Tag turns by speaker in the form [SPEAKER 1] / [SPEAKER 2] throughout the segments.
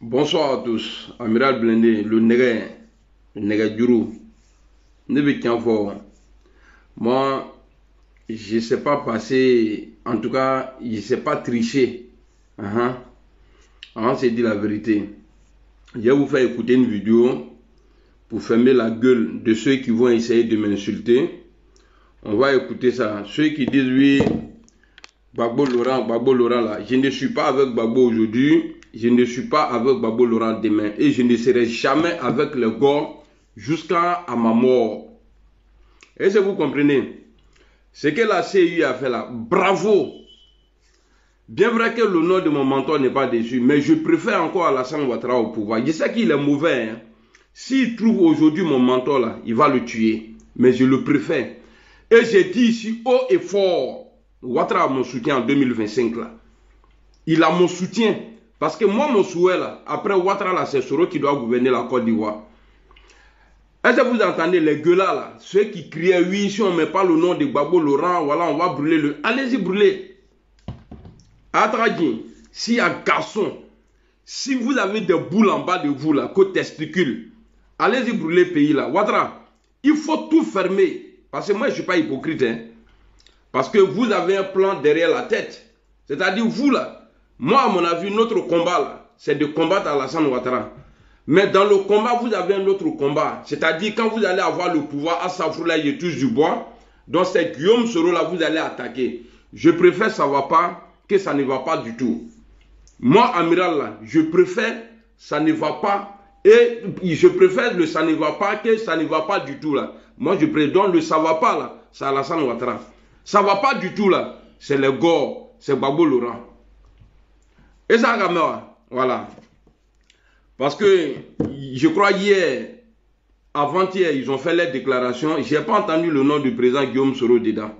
[SPEAKER 1] Bonsoir à tous. Amiral Blindé, le Nègre Djourou. Moi, je ne sais pas passer, en tout cas, je ne sais pas tricher. On s'est dit la vérité. Je vais vous faire écouter une vidéo pour fermer la gueule de ceux qui vont essayer de m'insulter. On va écouter ça. Ceux qui disent oui, Gbagbo Laurent là. Je ne suis pas avec Gbagbo aujourd'hui. Je ne suis pas avec Gbagbo Laurent demain. Et je ne serai jamais avec le gars jusqu'à ma mort. Est-ce que vous comprenez? Ce que la CEI a fait là, bravo. Bien vrai que le nom de mon mentor n'est pas déçu, mais je préfère encore Alassane Ouattara au pouvoir. Je sais qu'il est mauvais. S'il trouve aujourd'hui mon mentor là, il va le tuer. Mais je le préfère. Et j'ai dit ici haut et fort, Ouattara a mon soutien en 2025 là. Il a mon soutien. Parce que moi, mon souhait là, après Ouattara là, c'est Soro qui doit gouverner la Côte d'Ivoire. Est-ce que vous entendez les gueulards là, ceux qui criaient oui, si on ne met pas le nom de Gbagbo Laurent, voilà, on va brûler le. Allez-y brûler. Adragin, s'il y a garçon, si vous avez des boules en bas de vous là, côté testicule, allez-y brûler le pays là. Ouattara, il faut tout fermer. Parce que moi, je ne suis pas hypocrite. Parce que vous avez un plan derrière la tête. C'est-à-dire vous là, moi à mon avis, notre combat là, c'est de combattre Alassane Ouattara. Mais dans le combat, vous avez un autre combat. C'est-à-dire quand vous allez avoir le pouvoir, à Safroula, il touche du bois. Donc c'est Guillaume Soro là, vous allez attaquer. Je préfère ça ne va pas que ça ne va pas du tout. Moi, amiral là, je préfère ça ne va pas. Et je préfère le ça ne va pas que ça ne va pas du tout là. Moi, je préfère donc le ça va pas là, c'est Alassane Ouattara. Ça ne va pas du tout là, c'est le Gore, c'est Gbagbo Laurent. Et ça, voilà. Parce que je crois hier, avant-hier, ils ont fait leur déclaration. Je n'ai pas entendu le nom du président Guillaume Soro dedans.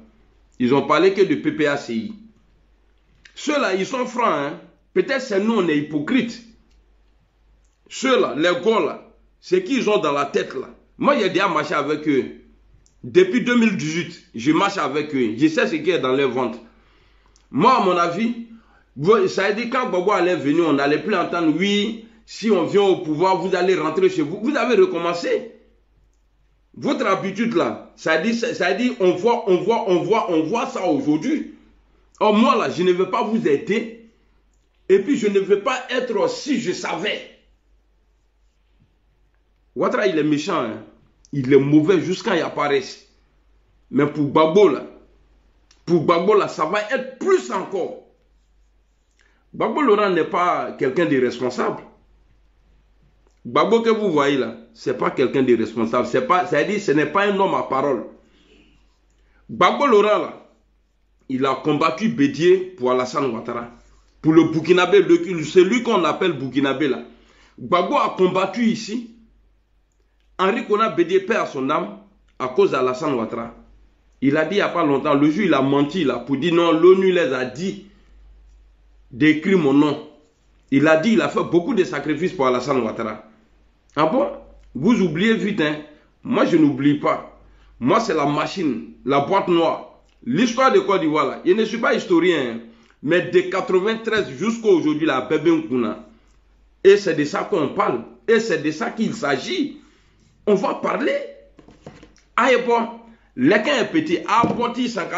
[SPEAKER 1] Ils ont parlé que de PPACI. Ceux-là, ils sont francs. Hein? Peut-être c'est nous, on est hypocrites. Ceux-là, les gars là, c'est qu'ils ont dans la tête là. Moi, j'ai déjà marché avec eux. Depuis 2018, je marche avec eux. Je sais ce qui est dans leur ventre. Moi, à mon avis, ça a dit quand Gbagbo allait venir, on n'allait plus entendre oui. Si on vient au pouvoir, vous allez rentrer chez vous. Vous avez recommencé. Votre habitude là, ça dit on voit ça aujourd'hui. Or moi là, je ne veux pas vous aider. Et puis je ne veux pas être si je savais. Ouattara, il est méchant. Hein? Il est mauvais jusqu'à y apparaître. Mais pour Gbagbo là, ça va être plus encore. Gbagbo Laurent n'est pas quelqu'un de responsable. Gbagbo que vous voyez là, ce n'est pas quelqu'un de responsable. C'est-à-dire ce n'est pas un homme à parole. Gbagbo Laurent là, il a combattu Bédié pour Alassane Ouattara. Pour le Burkinabé, celui qu'on appelle Burkinabé là. Gbagbo a combattu ici. Henri Konan Bédié perd son âme à cause d'Alassane Ouattara. Il a dit il n'y a pas longtemps, le jour il a menti là pour dire non, l'ONU les a dit d'écrire mon nom. Il a dit il a fait beaucoup de sacrifices pour Alassane Ouattara. Ah bon? Vous oubliez vite, hein? Moi, je n'oublie pas. Moi, c'est la machine, la boîte noire. L'histoire de Côte d'Ivoire, là, je ne suis pas historien, hein, mais de 93 jusqu'à aujourd'hui, la Bébé Nkuna. Et c'est de ça qu'on parle. Et c'est de ça qu'il s'agit. On va parler. Ah, et bon, l'équin est petit. Ah, bon, il s'en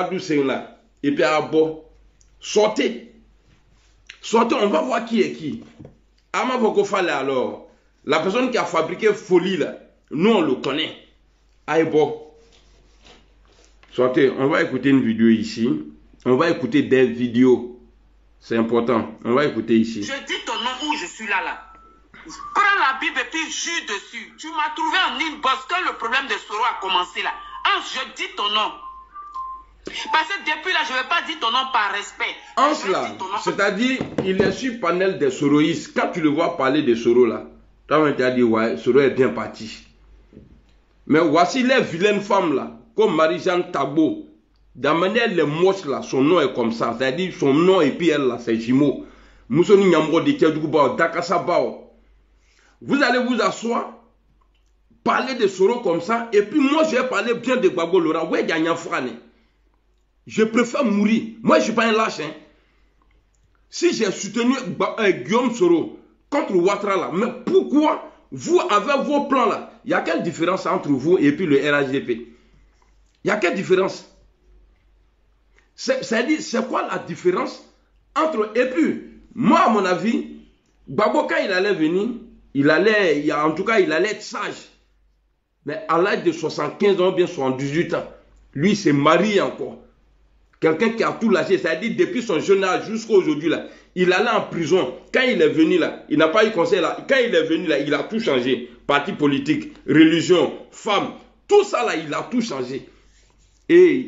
[SPEAKER 1] là. Et puis, ah, bon, sortez. Sortez, on va voir qui est qui. Ah, ma voco fallait alors. La personne qui a fabriqué folie là, nous on le connaît. Aïe bon. Sortez, on va écouter une vidéo ici. On va écouter des vidéos. C'est important. On va écouter ici.
[SPEAKER 2] Je dis ton nom où je suis là. Prends la Bible et puis jure dessus. Tu m'as trouvé en inbox quand le problème de Soro a commencé là. Hans, je dis ton nom. Parce que depuis là, je ne vais pas dire ton nom par respect.
[SPEAKER 1] Hans là, c'est-à-dire, il est sur le panel des Soroïstes. Quand tu le vois parler de Soro là, toi, tu as dit, ouais, Soro est bien parti. Mais voici les vilaines femmes là, comme Marie-Jeanne Tabo. Dans manière les moches là, son nom est comme ça. C'est-à-dire, son nom et puis elle là, c'est Jimo. Moussoni Nyamro de Kedjoubao, Dakasabao. Vous allez vous asseoir, parler de Soro comme ça, et puis moi, je vais parler bien de Gbagbo Laurent. Ouais, je préfère mourir. Moi, je ne suis pas un lâche. Hein. Si j'ai soutenu Guillaume Soro, contre Ouattara là. Mais pourquoi vous, avec vos plans là, il y a quelle différence entre vous et puis le RHDP? Il y a quelle différence? C'est-à-dire, c'est quoi la différence entre... Et puis, moi, à mon avis, Gbagbo, quand il allait venir, en tout cas, il allait être sage. Mais à l'âge de 75 ans, bien 78 ans, lui, il s'est marié encore. Quelqu'un qui a tout lâché, c'est-à-dire depuis son jeune âge jusqu'à aujourd'hui, là, il allait en prison. Quand il est venu là, il n'a pas eu conseil là. Quand il est venu là, il a tout changé. Parti politique, religion, femme, tout ça là, il a tout changé. Et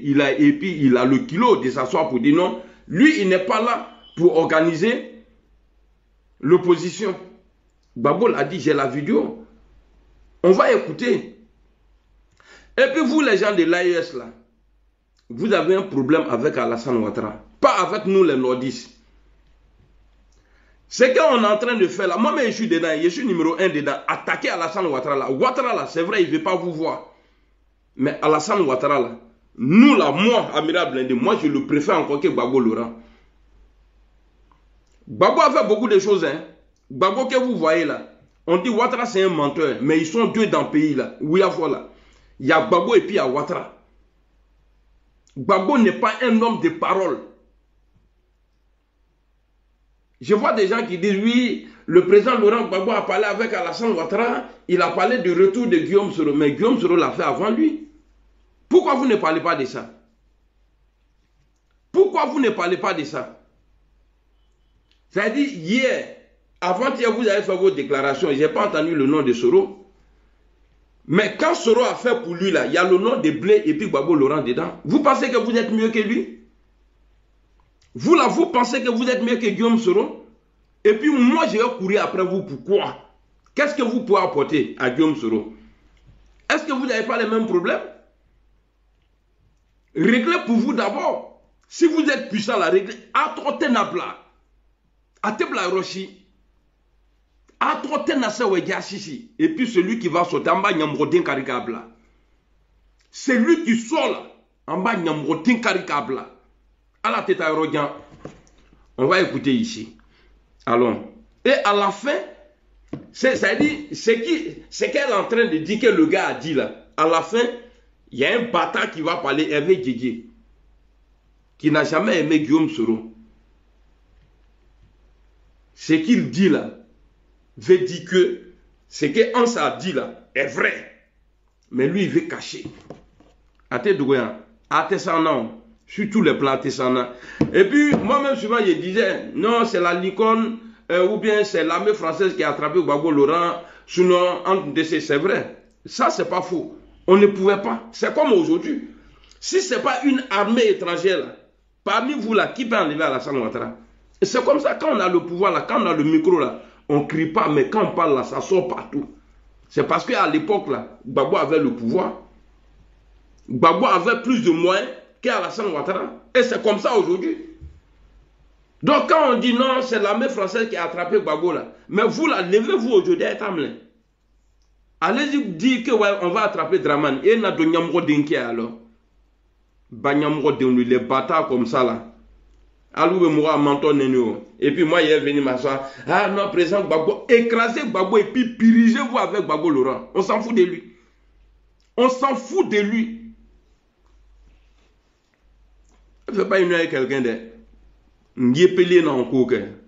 [SPEAKER 1] puis il a le kilo de s'asseoir pour dire non. Lui, il n'est pas là pour organiser l'opposition. Gbagbo l'a dit, j'ai la vidéo. On va écouter. Et puis vous, les gens de l'AES là, vous avez un problème avec Alassane Ouattara. Pas avec nous les nordistes. C'est qu'on est en train de faire là. Moi-même, je suis dedans. Je suis numéro 1 dedans. Attaquer Alassane Ouattara là. Ouattara là, c'est vrai, il ne veut pas vous voir. Mais Alassane Ouattara là, nous là, moi, Amiral Blindé, moi je le préfère encore que Gbagbo Laurent. Gbagbo a fait beaucoup de choses. Hein. Gbagbo que vous voyez là, on dit Ouattara c'est un menteur. Mais ils sont deux dans le pays là. Oui, voilà. Il y a Gbagbo et puis il y a Ouattara. Gbagbo n'est pas un homme de parole. Je vois des gens qui disent, oui, le président Laurent Gbagbo a parlé avec Alassane Ouattara, il a parlé du retour de Guillaume Soro, mais Guillaume Soro l'a fait avant lui. Pourquoi vous ne parlez pas de ça? Pourquoi vous ne parlez pas de ça? C'est-à-dire, hier, avant-hier, vous avez fait vos déclarations, je n'ai pas entendu le nom de Soro. Mais quand Soro a fait pour lui, là, il y a le nom de Blé et puis Gbagbo Laurent dedans. Vous pensez que vous êtes mieux que lui? Vous là, vous pensez que vous êtes mieux que Guillaume Soro? Et puis moi, je vais courir après vous. Pourquoi? Qu'est-ce que vous pouvez apporter à Guillaume Soro? Est-ce que vous n'avez pas les mêmes problèmes? Réglez pour vous d'abord. Si vous êtes puissant, la réglez. Atotenabla. Atebla Roshi. Et puis celui qui va sauter en bas, Nyamrodin Karikabla. Celui qui sort là, en bas, Nyamrodin Karikabla. À la tête à Rodian. On va écouter ici. Allons. Et à la fin, c'est-à-dire, c'est qu'elle est en train de dire que le gars a dit là. À la fin, il y a un bâtard qui va parler, Hervé Didier, qui n'a jamais aimé Guillaume Soro. Ce qu'il dit là, veut dire que ce que Hans a dit là est vrai. Mais lui, il veut cacher. Sur tous les plans artisanaux. Et puis, moi-même, souvent, je disais, non, c'est la licorne, ou bien c'est l'armée française qui a attrapé Gbagbo Laurent, sinon, entre deux, c'est vrai. Ça, c'est pas faux. On ne pouvait pas. C'est comme aujourd'hui. Si ce n'est pas une armée étrangère, là, parmi vous, là, qui peut enlever Alassane Ouattara? C'est comme ça, quand on a le pouvoir, là, quand on a le micro, là, on ne crie pas, mais quand on parle, là, ça sort partout. C'est parce qu'à l'époque, là, Gbagbo avait le pouvoir. Gbagbo avait plus de moyens qu'Alassane Ouattara. Et c'est comme ça aujourd'hui. Donc quand on dit non, c'est l'armée française qui a attrapé Gbagbo là. Mais vous là, levez-vous aujourd'hui à Tamlin. Allez-y dire que ouais, on va attraper Draman. Et n'a de Nyamro Denki alors. Banyamro Denki, les bâtards comme ça là. Alou moi menton neno. Et puis moi il est venu m'asseoir. Ah non, président Gbagbo, écrasez Gbagbo et puis pirigez-vous avec Gbagbo Laurent. On s'en fout de lui. On s'en fout de lui. Je ne fais pas une avec quelqu'un de...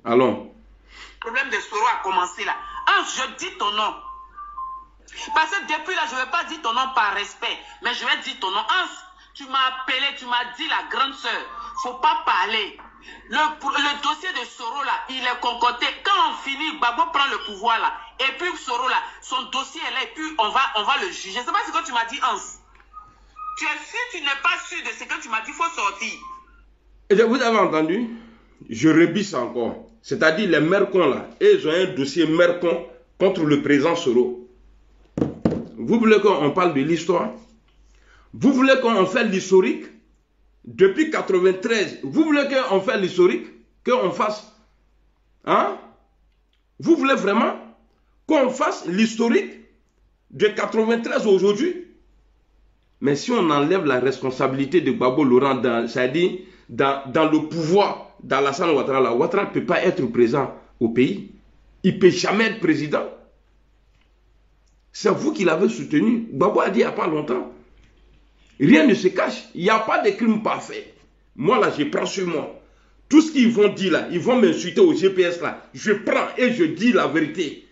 [SPEAKER 1] Allons.
[SPEAKER 2] Le problème de Soro a commencé là. Hans, je dis ton nom. Parce que depuis là, je ne vais pas dire ton nom par respect. Mais je vais dire ton nom. Hans, tu m'as appelé, tu m'as dit la grande sœur. Il ne faut pas parler. Le dossier de Soro là, il est concocté. Quand on finit, Gbagbo prend le pouvoir là. Et puis Soro là, son dossier est là. Et puis on va le juger. C'est pas ce que tu m'as dit, Hans. Si tu n'es pas sûr de ce que tu m'as dit, il faut sortir.
[SPEAKER 1] Et vous avez entendu? Je rebisse encore. C'est-à-dire les Mercons là, ils ont un dossier Mercon contre le président Soro. Vous voulez qu'on parle de l'histoire? Vous voulez qu'on fasse l'historique? Depuis 93, vous voulez qu'on fasse l'historique? Qu'on fasse? Hein? Vous voulez vraiment qu'on fasse l'historique de 93 aujourd'hui? Mais si on enlève la responsabilité de Gbagbo Laurent, c'est-à-dire dans le pouvoir d'Alassane Ouattara, Ouattara ne peut pas être présent au pays. il ne peut jamais être président. C'est vous qui l'avez soutenu. Gbagbo a dit il n'y a pas longtemps. Rien ne se cache. Il n'y a pas de crime parfait. Moi là, je prends sur moi. Tout ce qu'ils vont dire là, ils vont m'insulter au GPS là. Je prends et je dis la vérité.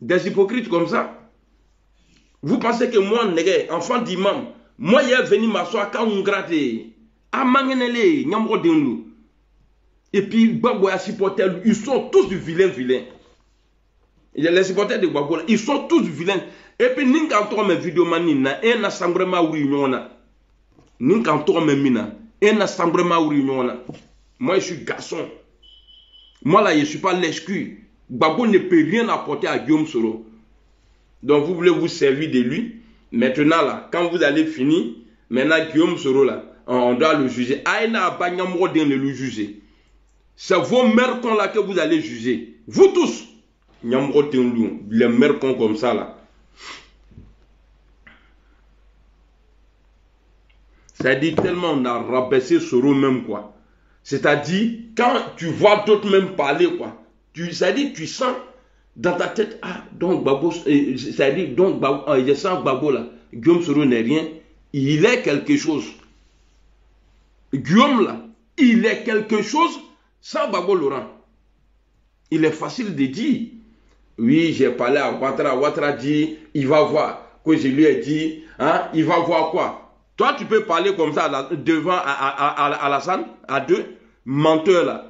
[SPEAKER 1] Des hypocrites comme ça. Vous pensez que moi, enfant d'imam, moi, il est venu m'asseoir quand on gratte. À Mangenele, Nyamro Denlou. Et puis, Gbagbo et supporters, ils sont tous vilains. Il y a les supporters de Gbagbo, ils sont tous vilains. Et puis, nous, quand on met vidéo, un assemblement où ils sont. Nous, quand on met un assemblement où ils sont. Moi, je suis garçon. Moi, là, je ne suis pas l'excuse. Gbagbo ne peut rien apporter à Guillaume Soro. Donc, vous voulez vous servir de lui. Maintenant, là, quand vous allez finir, maintenant, Guillaume Soro, là, on doit le juger. Aïna Abanyamro de le juger. C'est vos mercons là que vous allez juger. Vous tous. Nyamro Tenlou, les mercons comme ça, là. C'est-à-dire, tellement on a rabaissé Soro même, quoi. C'est-à-dire, quand tu vois d'autres même parler, quoi. C'est-à-dire, tu sens dans ta tête, ah, donc Gbagbo, c'est-à-dire, donc je sens Gbagbo là, Guillaume Soro n'est rien, il est quelque chose. Guillaume là, il est quelque chose sans Gbagbo Laurent. Il est facile de dire, oui, j'ai parlé à Ouattara, Ouattara dit, il va voir, que je lui ai dit, hein, il va voir quoi. Toi, tu peux parler comme ça devant Alassane, à deux, menteur là.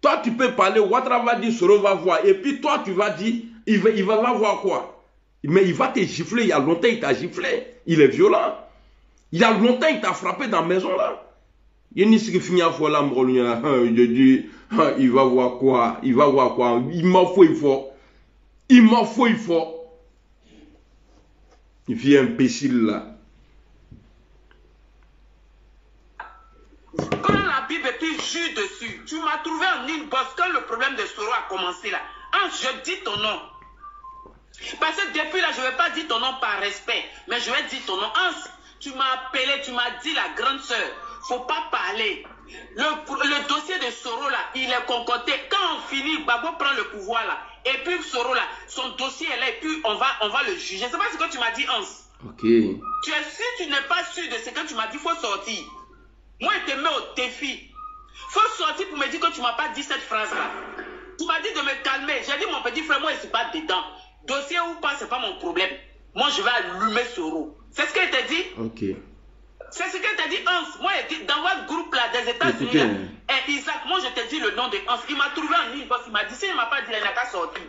[SPEAKER 1] Toi, tu peux parler, Ouattara va dire, Soro va voir. Et puis toi, tu vas dire, il va voir quoi? Mais il va te gifler. Il y a longtemps, il t'a giflé. Il est violent. Il y a longtemps, il t'a frappé dans la maison là. Il y a ce qui finit à voir là, je dis, il va voir quoi? Il va voir quoi? Il m'en faut, il faut. Il m'en faut, il faut. Il fait imbécile là.
[SPEAKER 2] Quand la Bible et puis jure dessus, tu m'as trouvé en inbox quand le problème de Soro a commencé là. Je dis ton nom. Parce que depuis là, je ne vais pas dire ton nom par respect, mais je vais dire ton nom. Tu m'as appelé, tu m'as dit la grande sœur, faut pas parler. Le dossier de Soro là, il est concocté. Quand on finit, Gbagbo prend le pouvoir là. Et puis Soro là, son dossier est là et puis on va le juger. C'est pas ce que tu m'as dit, Hans.
[SPEAKER 1] Ok.
[SPEAKER 2] Si tu n'es pas sûr de ce que tu m'as dit, il faut sortir. Moi, je te mets au défi. Il faut sortir pour me dire que tu ne m'as pas dit cette phrase-là. Tu m'as dit de me calmer. J'ai dit, mon petit frère, moi, je ne suis pas dedans. Dossier ou pas, ce n'est pas mon problème. Moi, je vais allumer Soro. C'est ce qu'elle t'a dit?
[SPEAKER 1] Ok.
[SPEAKER 2] C'est ce qu'elle t'a dit, Hans. Moi, dans votre groupe là, des États-Unis, et Isaac, moi, je te dis le nom de Hans. Il m'a trouvé en ligne parce qu'il m'a dit, si il ne m'a pas dit, il n'a qu'à sortir.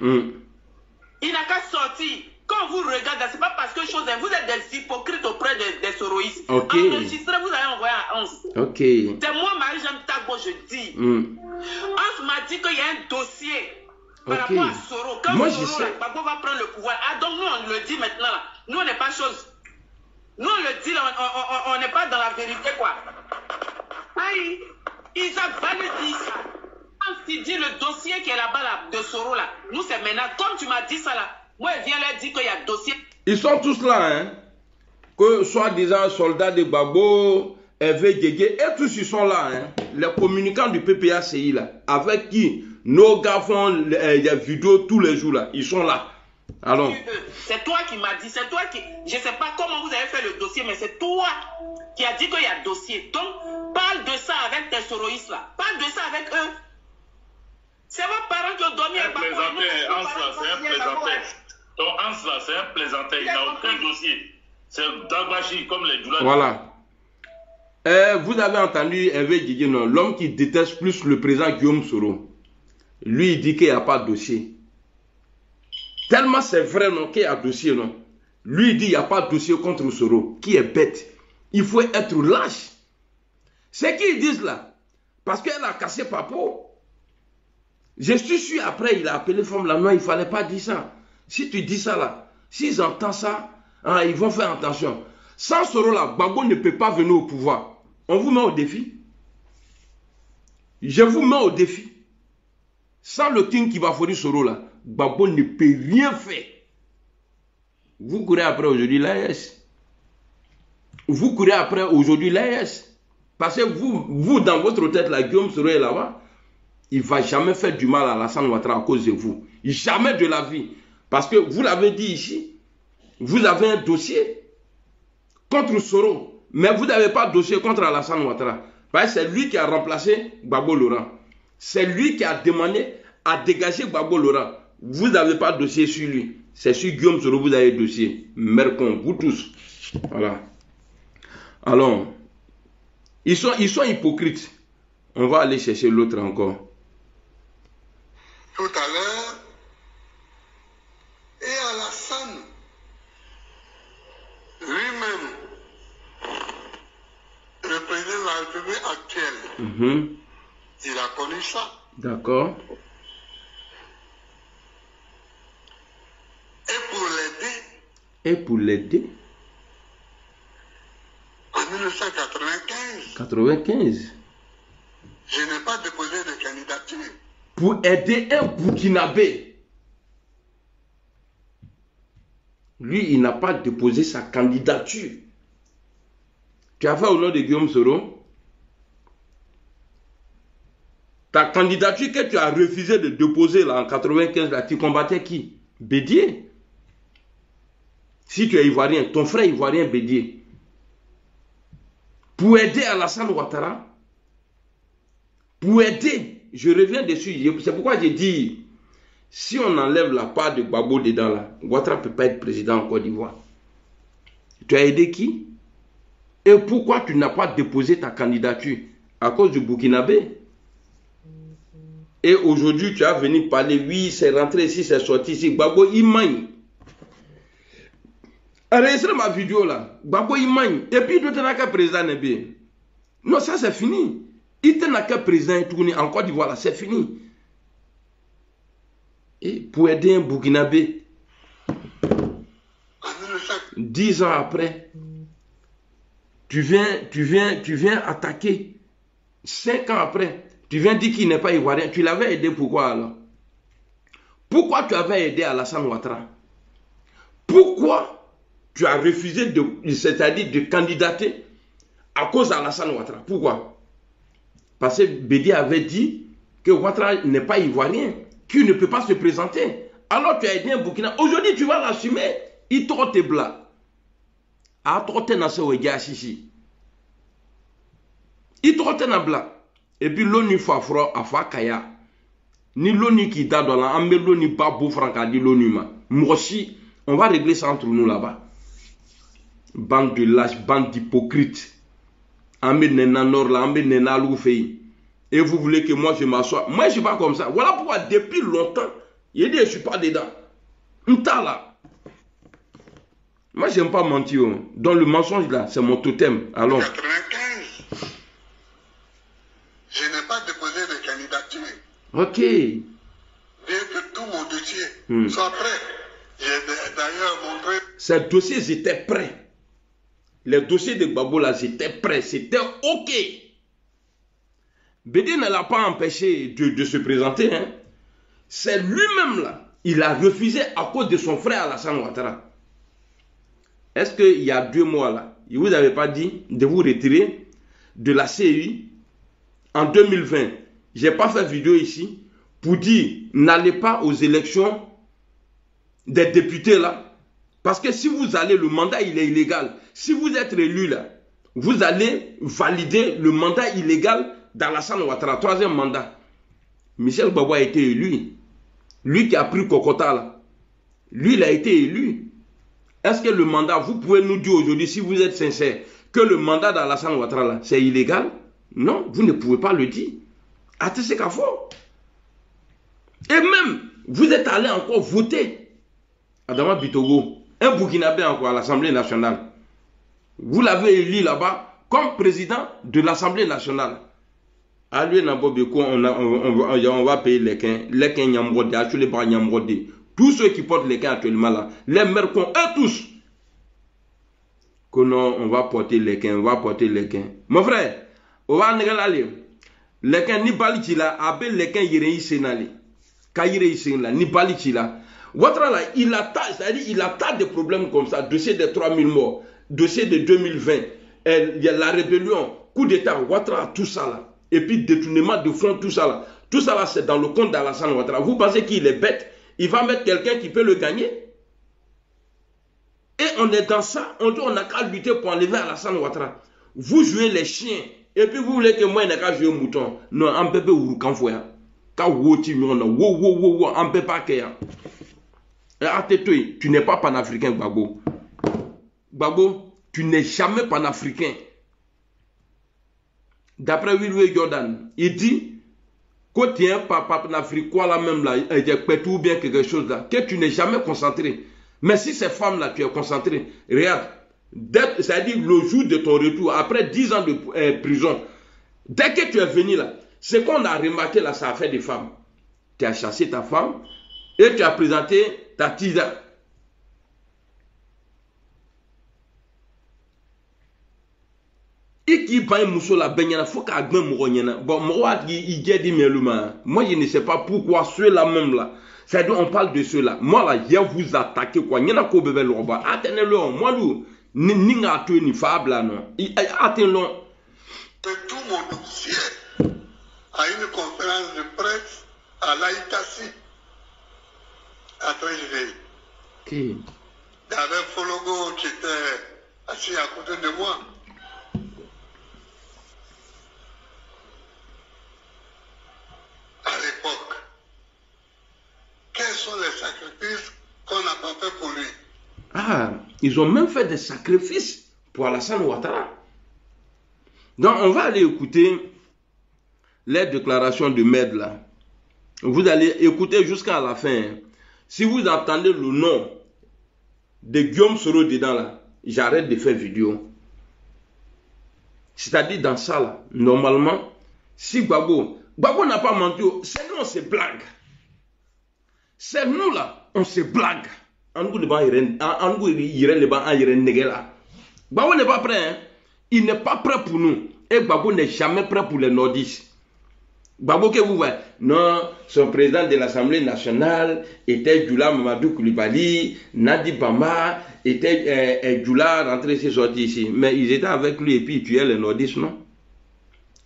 [SPEAKER 2] Il n'a qu'à sortir. Quand vous regardez, ce n'est pas parce que vous êtes des hypocrites auprès des soroïstes.
[SPEAKER 1] Okay.
[SPEAKER 2] Enregistrez, vous allez envoyer à Hans.
[SPEAKER 1] Ok.
[SPEAKER 2] C'est moi, Marie-Jeanne Tagbo, je dis. Hans m'a dit qu'il y a un dossier par rapport à Soro. Quand Soro, Gbagbo va prendre le pouvoir. Ah, donc nous, on le dit maintenant. Là. Nous, on n'est pas chose. Nous, on le dit, là, on n'est pas dans la vérité, quoi. Aïe, Isaac va le dire ça. Quand il dit le dossier qui est là-bas, là, de Soro, là, nous, c'est maintenant. Comme tu m'as dit ça, là. Moi, je viens leur dire qu'il y a dossier.
[SPEAKER 1] Ils sont tous là, hein. Que soi-disant soldats de Gbagbo, Hervé Guégué, et tous ils sont là, hein. Les communicants du PPACI, là. Avec qui nos gars font des vidéos tous les jours, là. Ils sont là. Alors.
[SPEAKER 2] C'est toi qui m'as dit, c'est toi qui. Je ne sais pas comment vous avez fait le dossier, mais c'est toi qui as dit qu'il y a dossier. Donc, parle de ça avec tes soroïstes, là. Parle de ça avec eux. C'est vos parents qui ont dormi à Gbagbo.
[SPEAKER 3] C'est un plaisantin. Ton Hans là, c'est un plaisantin, il n'a aucun dossier. C'est Dagbashi comme les douleurs.
[SPEAKER 1] Voilà. Vous avez entendu Hervé Guégué, l'homme qui déteste plus le président Guillaume Soro. Lui, il dit qu'il n'y a pas de dossier. Tellement c'est vrai, non, qu'il y a dossier, non. Lui, il dit qu'il n'y a pas de dossier contre Soro, qui est bête. Il faut être lâche. C'est qu'ils disent là. Parce qu'elle a cassé Papo. Je suis sûr, après, il a appelé femme là. Non, il ne fallait pas dire ça. Si tu dis ça là, s'ils entendent ça, hein, ils vont faire attention. Sans Soro là, Gbagbo ne peut pas venir au pouvoir. On vous met au défi. Je vous mets au défi. Sans le king qui va fournir Soro là, Gbagbo ne peut rien faire. Vous courez après aujourd'hui l'AES. Vous courez après aujourd'hui l'AES. Parce que vous, dans votre tête là, Guillaume Soro est là-bas. il ne va jamais faire du mal à Alassane Ouattara à cause de vous. Jamais de la vie. Parce que vous l'avez dit ici, vous avez un dossier contre Soro, mais vous n'avez pas de dossier contre Alassane Ouattara. Parce que c'est lui qui a remplacé Gbagbo Laurent. C'est lui qui a demandé à dégager Gbagbo Laurent. Vous n'avez pas de dossier sur lui. C'est sur Guillaume Soro, vous avez dossier. Mercon, vous tous. Voilà. Alors, ils sont hypocrites. On va aller chercher l'autre encore.
[SPEAKER 4] Tout à l'heure, et Alassane lui-même, le président de la République actuelle, il a connu ça.
[SPEAKER 1] D'accord. Et pour l'aider
[SPEAKER 4] en 1995,
[SPEAKER 1] 95.
[SPEAKER 4] Je n'ai pas déposé de candidature.
[SPEAKER 1] Pour aider un Burkinabé. Lui, il n'a pas déposé sa candidature. Tu as fait au nom de Guillaume Soro. Ta candidature que tu as refusé de déposer là, en 95, là, tu combattais qui? Bédier. Si tu es ivoirien, ton frère ivoirien Bédier. Pour aider Alassane Ouattara. Pour aider. Je reviens dessus. C'est pourquoi j'ai dit, si on enlève la part de Gbagbo dedans là, Ouattara ne peut pas être président en Côte d'Ivoire. Tu as aidé qui? Et pourquoi tu n'as pas déposé ta candidature? À cause du Burkinabé. Et aujourd'hui, tu as venu parler, oui, c'est rentré ici, c'est sorti ici. Gbagbo, il manie. Enregistrez ma vidéo là. Gbagbo, il manie. Et puis, il n'a qu'un président Nébé. Non, ça c'est fini. Il n'a qu'un président tourné en Côte d'Ivoire là, c'est fini. Et pour aider un Burkinabé, 10 ans après, tu viens attaquer. 5 ans après, tu viens dire qu'il n'est pas ivoirien. Tu l'avais aidé pourquoi alors? Pourquoi tu avais aidé Alassane Ouattara? Pourquoi tu as refusé c'est-à-dire de candidater à cause d'Alassane Ouattara? Pourquoi? Parce que Bédier avait dit que Ouattara n'est pas ivoirien, qu'il ne peut pas se présenter. Alors tu as aidé un Burkina. Aujourd'hui tu vas l'assumer. Il trotte tes blagues. A trotte dans ce ouéga chichi. Il trotte dans blague. Et puis l'ONU fafro afa kaya. Ni l'ONU qui d'a dans la ambe l'ONU pas beau franca dit l'ONU ma. Moi aussi, on va régler ça entre nous là-bas. Bande de lâches, bande d'hypocrites. Ambe nena nord là, ambe nena loufei. Et vous voulez que moi je m'assoie. Moi je suis pas comme ça. Voilà pourquoi depuis longtemps, il dit je suis pas dedans. M'ta là. Moi j'aime pas mentir. Dans le mensonge là, c'est mon totem. Allons.
[SPEAKER 4] 95. Je n'ai pas déposé de candidature.
[SPEAKER 1] Ok.
[SPEAKER 4] Bien que tout mon dossier soit prêt. J'ai d'ailleurs montré.
[SPEAKER 1] Ces dossiers étaient prêts. Les dossiers de Gbagbo là, étaient prêts. C'était ok. Bédier ne l'a pas empêché de se présenter. Hein. C'est lui-même là. Il a refusé à cause de son frère Alassane Ouattara. Est-ce qu'il y a 2 mois là, il ne vous avait pas dit de vous retirer de la CEI en 2020? Je n'ai pas fait vidéo ici pour dire n'allez pas aux élections des députés là. Parce que si vous allez, le mandat il est illégal. Si vous êtes élu là, vous allez valider le mandat illégal d'Alassane Ouattara, 3e mandat. Michel Gbagbo a été élu. Lui qui a pris Kokota là. Lui il a été élu. Est-ce que le mandat, vous pouvez nous dire aujourd'hui, si vous êtes sincère, que le mandat d'Alassane Ouattara là, c'est illégal? Non, vous ne pouvez pas le dire. Attendez qu'à fort. Et même, vous êtes allé encore voter Adama Bitogo, un Burkinabé encore à l'Assemblée nationale. Vous l'avez élu là-bas comme président de l'Assemblée nationale. À lui, on va payer les quins, Nyamrode, à tous les bras Nyamrode. Tous ceux qui portent les quins actuellement là, les mercons, eux tous. Que non, on va porter les quins, on va porter les quins. Mon frère, on va aller. Les quins, ni balichila, abe les quins yirei senali. Kayirei senala, ni balichila. Ouattara là, il a tas de problèmes comme ça. Dossier de 3000 morts, dossier de 2020, la rébellion, coup d'état, Ouattara, tout ça là. et puis détournement de fonds, tout ça là. Tout ça là, c'est dans le compte d'Alassane Ouattara. Vous pensez qu'il est bête? Il va mettre quelqu'un qui peut le gagner? Et on est dans ça, on dit on n'a qu'à lutter pour enlever Alassane Ouattara. Vous jouez les chiens, et puis vous voulez que moi, je n'ai qu'à jouer au mouton. Non, on peut pas vous renvoyer. Quand vous on peut pas que tu n'es pas panafricain, Gbagbo. Gbagbo, tu n'es jamais panafricain. D'après Wilwe Jordan, il dit que tu es un panafricain là même là, ou bien quelque chose là, que tu n'es jamais concentré. Mais si ces femmes là, tu es concentré, regarde, c'est-à-dire le jour de ton retour, après 10 ans de prison, dès que tu es venu là, ce qu'on a remarqué là, ça a fait des femmes. Tu as chassé ta femme et tu as présenté ta tisa. Et qui paye Mousso la baignana, faut qu'à bien mourir. Bon, moi, il dit meluma. Moi, je ne sais pas pourquoi ceux-là même là. C'est-à-dire, on parle de ceux-là. Moi, là, je vous attaque quoi. Il y en a qu'au bébé le robot. Attendez-le, moi, nous, ni à tout, ni fable là, non. Attendez-le.
[SPEAKER 4] Tout mon dossier à une conférence de presse à l'Aïtassi, à Tréjvé.
[SPEAKER 1] Ok.
[SPEAKER 4] Il y avait Fologo qui était assis à côté de moi. À l'époque, quels sont les sacrifices qu'on n'a pas fait pour lui?
[SPEAKER 1] Ah, ils ont même fait des sacrifices pour Alassane Ouattara. Donc, on va aller écouter les déclarations de Med là. Vous allez écouter jusqu'à la fin. Si vous entendez le nom de Guillaume Soro dedans là, j'arrête de faire vidéo. C'est-à-dire dans ça là, normalement, si Gbagbo n'a pas menti, c'est nous on se blague. C'est nous là, on se blague. Gbagbo n'est pas prêt, hein? Il n'est pas prêt pour nous. Et Gbagbo n'est jamais prêt pour les nordistes. Gbagbo que vous voyez, non, son président de l'Assemblée nationale était Djoula Mamadou Koulibaly, Nadi Bama, était Djoula rentré ici, sorti ici. Mais ils étaient avec lui et puis ils tuaient les nordistes, non?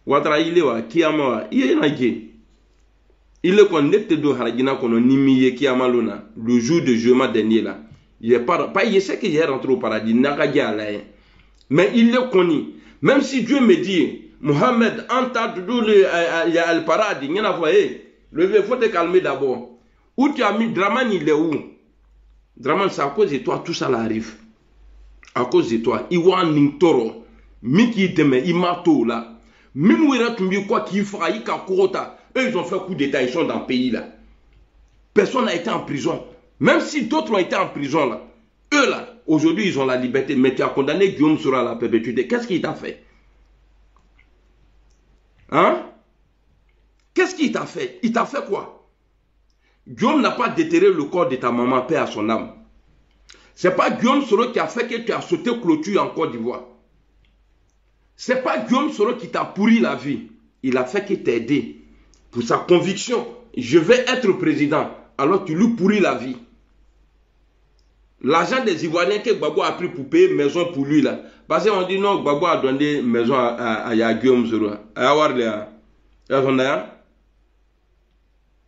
[SPEAKER 1] Ouattara il est wa, Kiyama, il est naïe. Il est connecté de Haragina qu'on a nimié Kiyamalona, le jour de jeudi dernier là. Il est pas, il sait qu'il est rentré au paradis, Nagadia là. Mais il est connu. Même si Dieu me dit, Mohamed, entend le paradis, il y en a voyé. Le faut te calmer d'abord. Où tu as mis Draman, il est où? Draman, c'est à cause de toi, tout ça arrive. À cause de toi. Iwan Nintoro, Miki Deme, Imato là. Même où il a tombé quoi qu'il fera, il a Kurota. Eux, ils ont fait coup d'état, ils sont dans le pays là. Personne n'a été en prison. Même si d'autres ont été en prison là. Eux là, aujourd'hui, ils ont la liberté. Mais tu as condamné Guillaume Soro à la perpétuité. Qu'est-ce qu'il t'a fait? Hein? Qu'est-ce qu'il t'a fait? Il t'a fait quoi? Guillaume n'a pas déterré le corps de ta maman, paix à son âme. C'est pas Guillaume Soro qui a fait que tu as sauté clôture en Côte d'Ivoire. C'est pas Guillaume Soro qui t'a pourri la vie. Il a fait que t'a aidé. Pour sa conviction, je vais être président. Alors tu lui pourris la vie. L'argent des Ivoiriens que Gbagbo a pris pour payer maison pour lui là. Parce qu'on dit non, Gbagbo a donné maison à Guillaume Soro.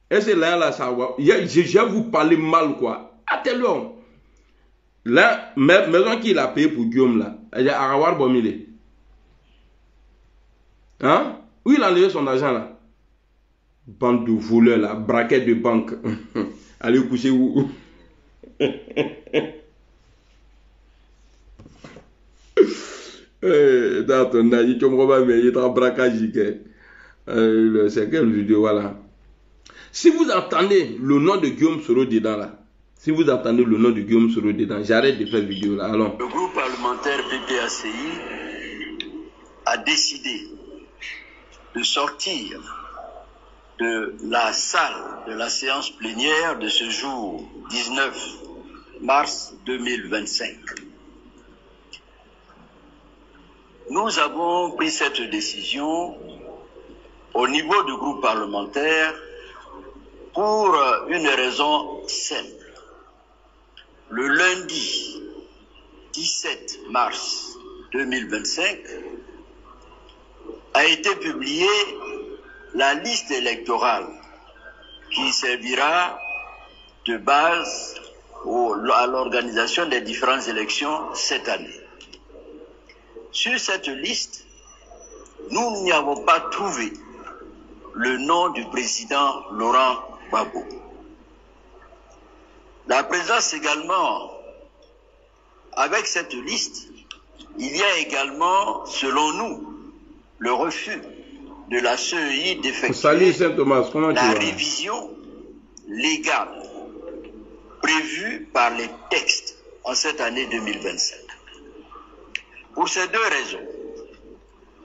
[SPEAKER 1] Et c'est là, ça va. Je vais vous parler mal quoi. Attends-le. La maison qu'il a payé pour Guillaume là. Il y a Arawar Bomile. Hein? Où il a enlevé son argent là? Bande de voleurs là, braquet de banque. Allez coucher où? Dans ton âge, tu me vois, mais il est en braquage. C'est quelle vidéo, voilà. Si vous entendez le nom de Guillaume Soro dedans là, si vous entendez le nom de Guillaume Soro dedans, j'arrête de faire vidéo là. Allons.
[SPEAKER 5] Le groupe parlementaire PPACI a décidé de sortir de la salle de la séance plénière de ce jour 19 mars 2025. Nous avons pris cette décision au niveau du groupe parlementaire pour une raison simple. Le lundi 17 mars 2025, a été publiée la liste électorale qui servira de base à l'organisation des différentes élections cette année. Sur cette liste, nous n'y avons pas trouvé le nom du président Laurent Gbagbo. La présidence également, avec cette liste, il y a également, selon nous, le refus de la CEI d'effectuer la révision légale prévue par les textes en cette année 2025. Pour ces deux raisons,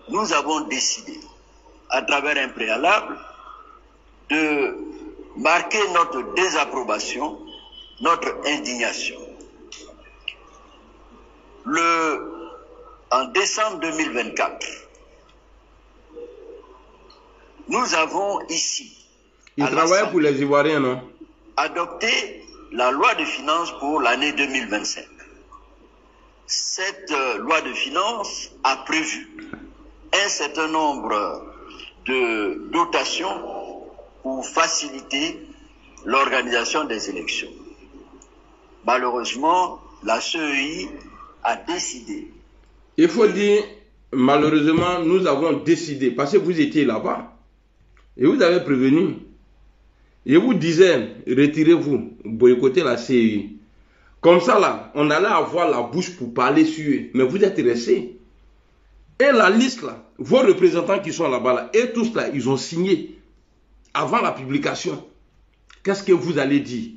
[SPEAKER 5] nous avons décidé, à travers un préalable, de marquer notre désapprobation, notre indignation. En décembre 2024, nous avons ici,
[SPEAKER 1] il travaille pour les Ivoiriens, non?
[SPEAKER 5] Adopté la loi de finances pour l'année 2025. Cette loi de finances a prévu un certain nombre de dotations pour faciliter l'organisation des élections. Malheureusement, la CEI a décidé.
[SPEAKER 1] Il faut dire, malheureusement, nous avons décidé, parce que vous étiez là-bas, et vous avez prévenu. Je vous disais, retirez-vous, boycottez la CEI. Comme ça, là, on allait avoir la bouche pour parler sur eux, mais vous êtes restés. Et la liste, là, vos représentants qui sont là-bas, là, et tous là, ils ont signé avant la publication. Qu'est-ce que vous allez dire?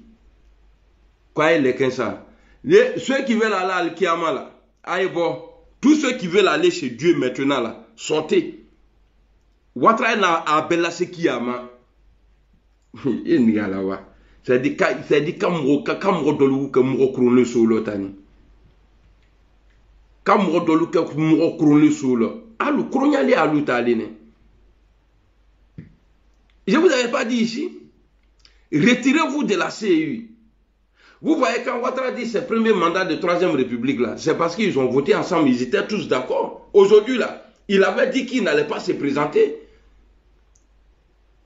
[SPEAKER 1] Quoi est les 15 ans? Ceux qui veulent aller à Al-Kiyama, là, aïe bon, tous ceux qui veulent aller chez Dieu maintenant, là, sortez. Ouattara na abela se Kiyama. C'est-à-dire kamro dolu ke mro krone solo tani. Kamro dolu ke mro krone solo. Alu kronyali alu taline. Je vous avais pas dit ici. Retirez-vous de la CEI. Vous voyez quand Ouattara dit ses premiers mandats de 3e République là, c'est parce qu'ils ont voté ensemble, ils étaient tous d'accord. Aujourd'hui là, il avait dit qu'il n'allait pas se présenter.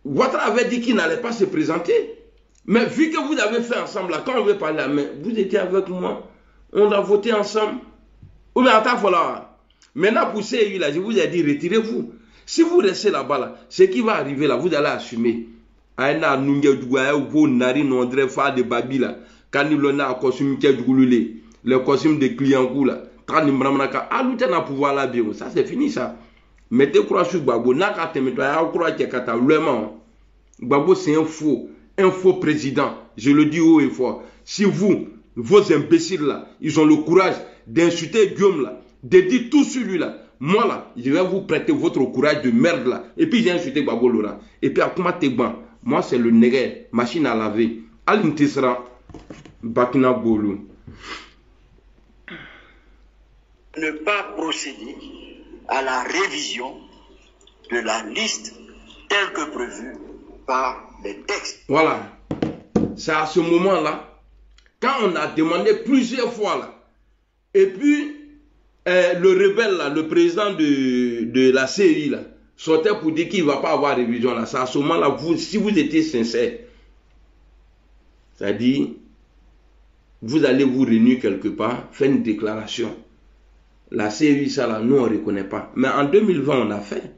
[SPEAKER 1] Ouattara avait dit qu'il n'allait pas se présenter. Mais vu que vous avez fait ensemble, là, quand on veut parler, mais vous étiez avec moi, on a voté ensemble. Ou bien, attends, voilà. Maintenant, pour CEI, là, je vous ai dit, retirez-vous. Si vous restez là-bas, là, ce qui va arriver, là, vous allez assumer. Le costume de clients, là, pouvoir là, ça c'est fini, ça. Mettez croix sur Gbagbo, Gbagbo c'est un faux président. Je le dis haut et fort. Si vous, vos imbéciles là, ils ont le courage d'insulter Guillaume là, de dire tout sur lui là, moi là, je vais vous prêter votre courage de merde là. Et puis j'ai insulté Gbagbo Laurent. Et puis à comment t'es bon? Moi c'est le nègre, machine à laver. Al Ntesra, Bakina Bolu.
[SPEAKER 5] Ne pas procéder à la révision de la liste telle que prévue par les textes.
[SPEAKER 1] Voilà. C'est à ce moment-là, quand on a demandé plusieurs fois là, et puis le rebelle là, le président de la CEI là, sortait pour dire qu'il ne va pas avoir révision là. C'est à ce moment-là, si vous étiez sincère, c'est-à-dire, vous allez vous réunir quelque part, faire une déclaration. La CEI, ça là, nous on ne reconnaît pas. Mais en 2020, on a fait.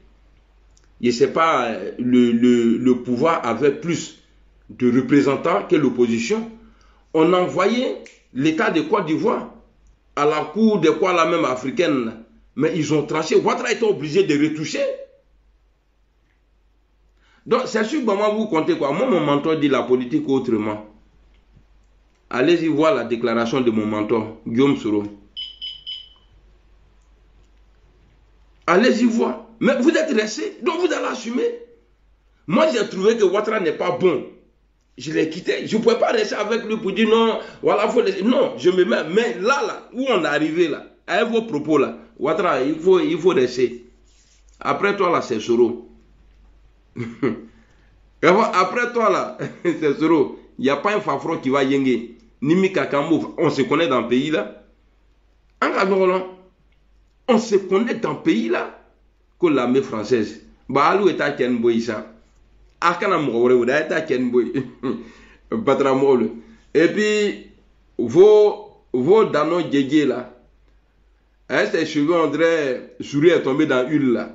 [SPEAKER 1] Je ne sais pas, le pouvoir avait plus de représentants que l'opposition. On a envoyé l'État de Côte d'Ivoire à la cour de quoi la même africaine. Là. Mais ils ont tranché. Ouattara était obligé de retoucher. Donc, c'est sûr que moi, vous comptez quoi? Moi, mon mentor dit la politique autrement. Allez-y voir la déclaration de mon mentor, Guillaume Soro. Allez-y voir. Mais vous êtes restés, donc vous allez assumer. Moi, j'ai trouvé que Ouattara n'est pas bon. Je l'ai quitté. Je ne pouvais pas rester avec lui pour dire non, voilà, faut laisser. Non, je me mets. Mais là, où on est arrivé, là, avec vos propos, là, Ouattara, il faut rester. Après toi, là, c'est Soro. Après toi, là, c'est Soro. Il n'y a pas un fafron qui va yengue. Ni Mikakamou. On se connaît dans le pays, là. On se connaît dans le pays, là. que l'armée française. Bah, alou est à Ken Boïsa. Akana Moure, ou d'Aïta Ken Boy. Patramol. Et puis, vos danos djédjé là. Hein, ses cheveux, on dirait, souris est tombé dans l'huile là.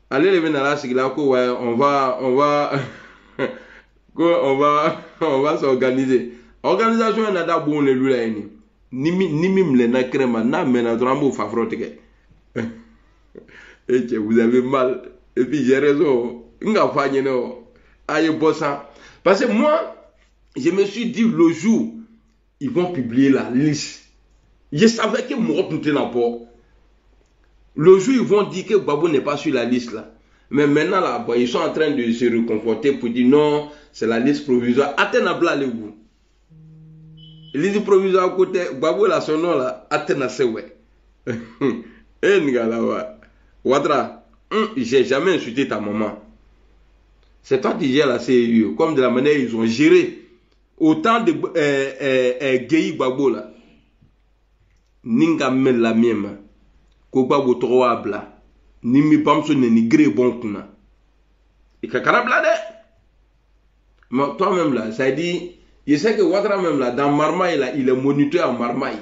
[SPEAKER 1] Allez, les venir là, c'est là que, ouais, on va s'organiser. Organisation, on a d'abord les loups là. Ni le na crème, na mena drambo fafrote. Et vous avez mal. Et puis j'ai raison. Parce que moi, je me suis dit le jour, ils vont publier la liste. Je savais que moi, tout n'a pas. Le jour, ils vont dire que Gbagbo n'est pas sur la liste là. Mais maintenant, là, bon, ils sont en train de se reconforter pour dire non, c'est la liste provisoire. Attends, vous. Liste provisoire à côté, Gbagbo là, son nom là, Attends, c'est ouais. Eh, Ngala, Ouattara, j'ai jamais insulté ta maman. C'est toi qui gères la CEU, comme de la manière ils ont géré. Autant de Gueye Gbagbo là. Ninga men la mienne. Ko Gbagbo trop abla. Ni mi pamso ni gré bon kuna. Et kakara blade. Mais toi-même là, ça dit, je sais que Ouattara même là, dans Marmaille là, il est moniteur à Marmaille.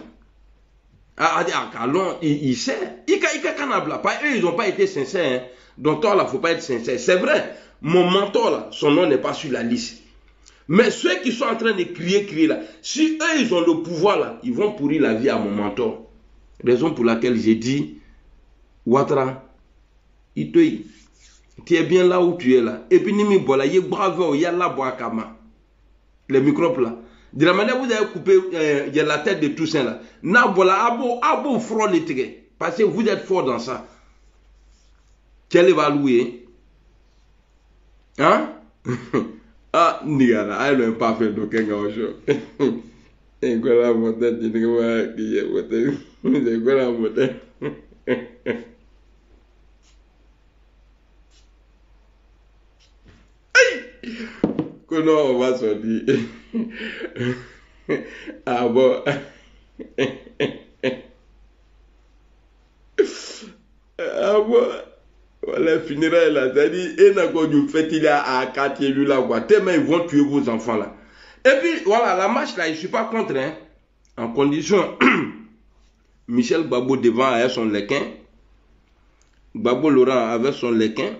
[SPEAKER 1] Il sait. Eux, ils n'ont pas été sincères. Hein. Donc, toi, là, il ne faut pas être sincère. C'est vrai. Mon mentor, là, son nom n'est pas sur la liste. Mais ceux qui sont en train de crier là, si eux, ils ont le pouvoir, là, ils vont pourrir la vie à mon mentor. Raison pour laquelle j'ai dit, Ouattara, tu es bien là où tu es là. Et puis, Nimi Bola, il est bravo, il y a là, Boakama. Les microbes là. De la manière où vous avez coupé la tête de Toussaint là. Na voilà, abo front les tigres. Parce que vous êtes fort dans ça. Quel va louer? Hein? Ah, Nigara, elle n'a pas fait d'aucun gaucho. Et quoi la montagne, tu ne vois pas qui est montagne. C'est quoi la montagne? Comment on va sortir? Ah bon? Ah bon? Voilà, funérailles là, c'est-à-dire, et n'a pas du fait, il y a à 4 élus là, quoi. Tellement ils vont tuer vos enfants là. Et puis, voilà, la marche là, je ne suis pas contre, hein. En condition, Michel Gbagbo devant avec son lequin, Gbagbo Laurent avec son lequin,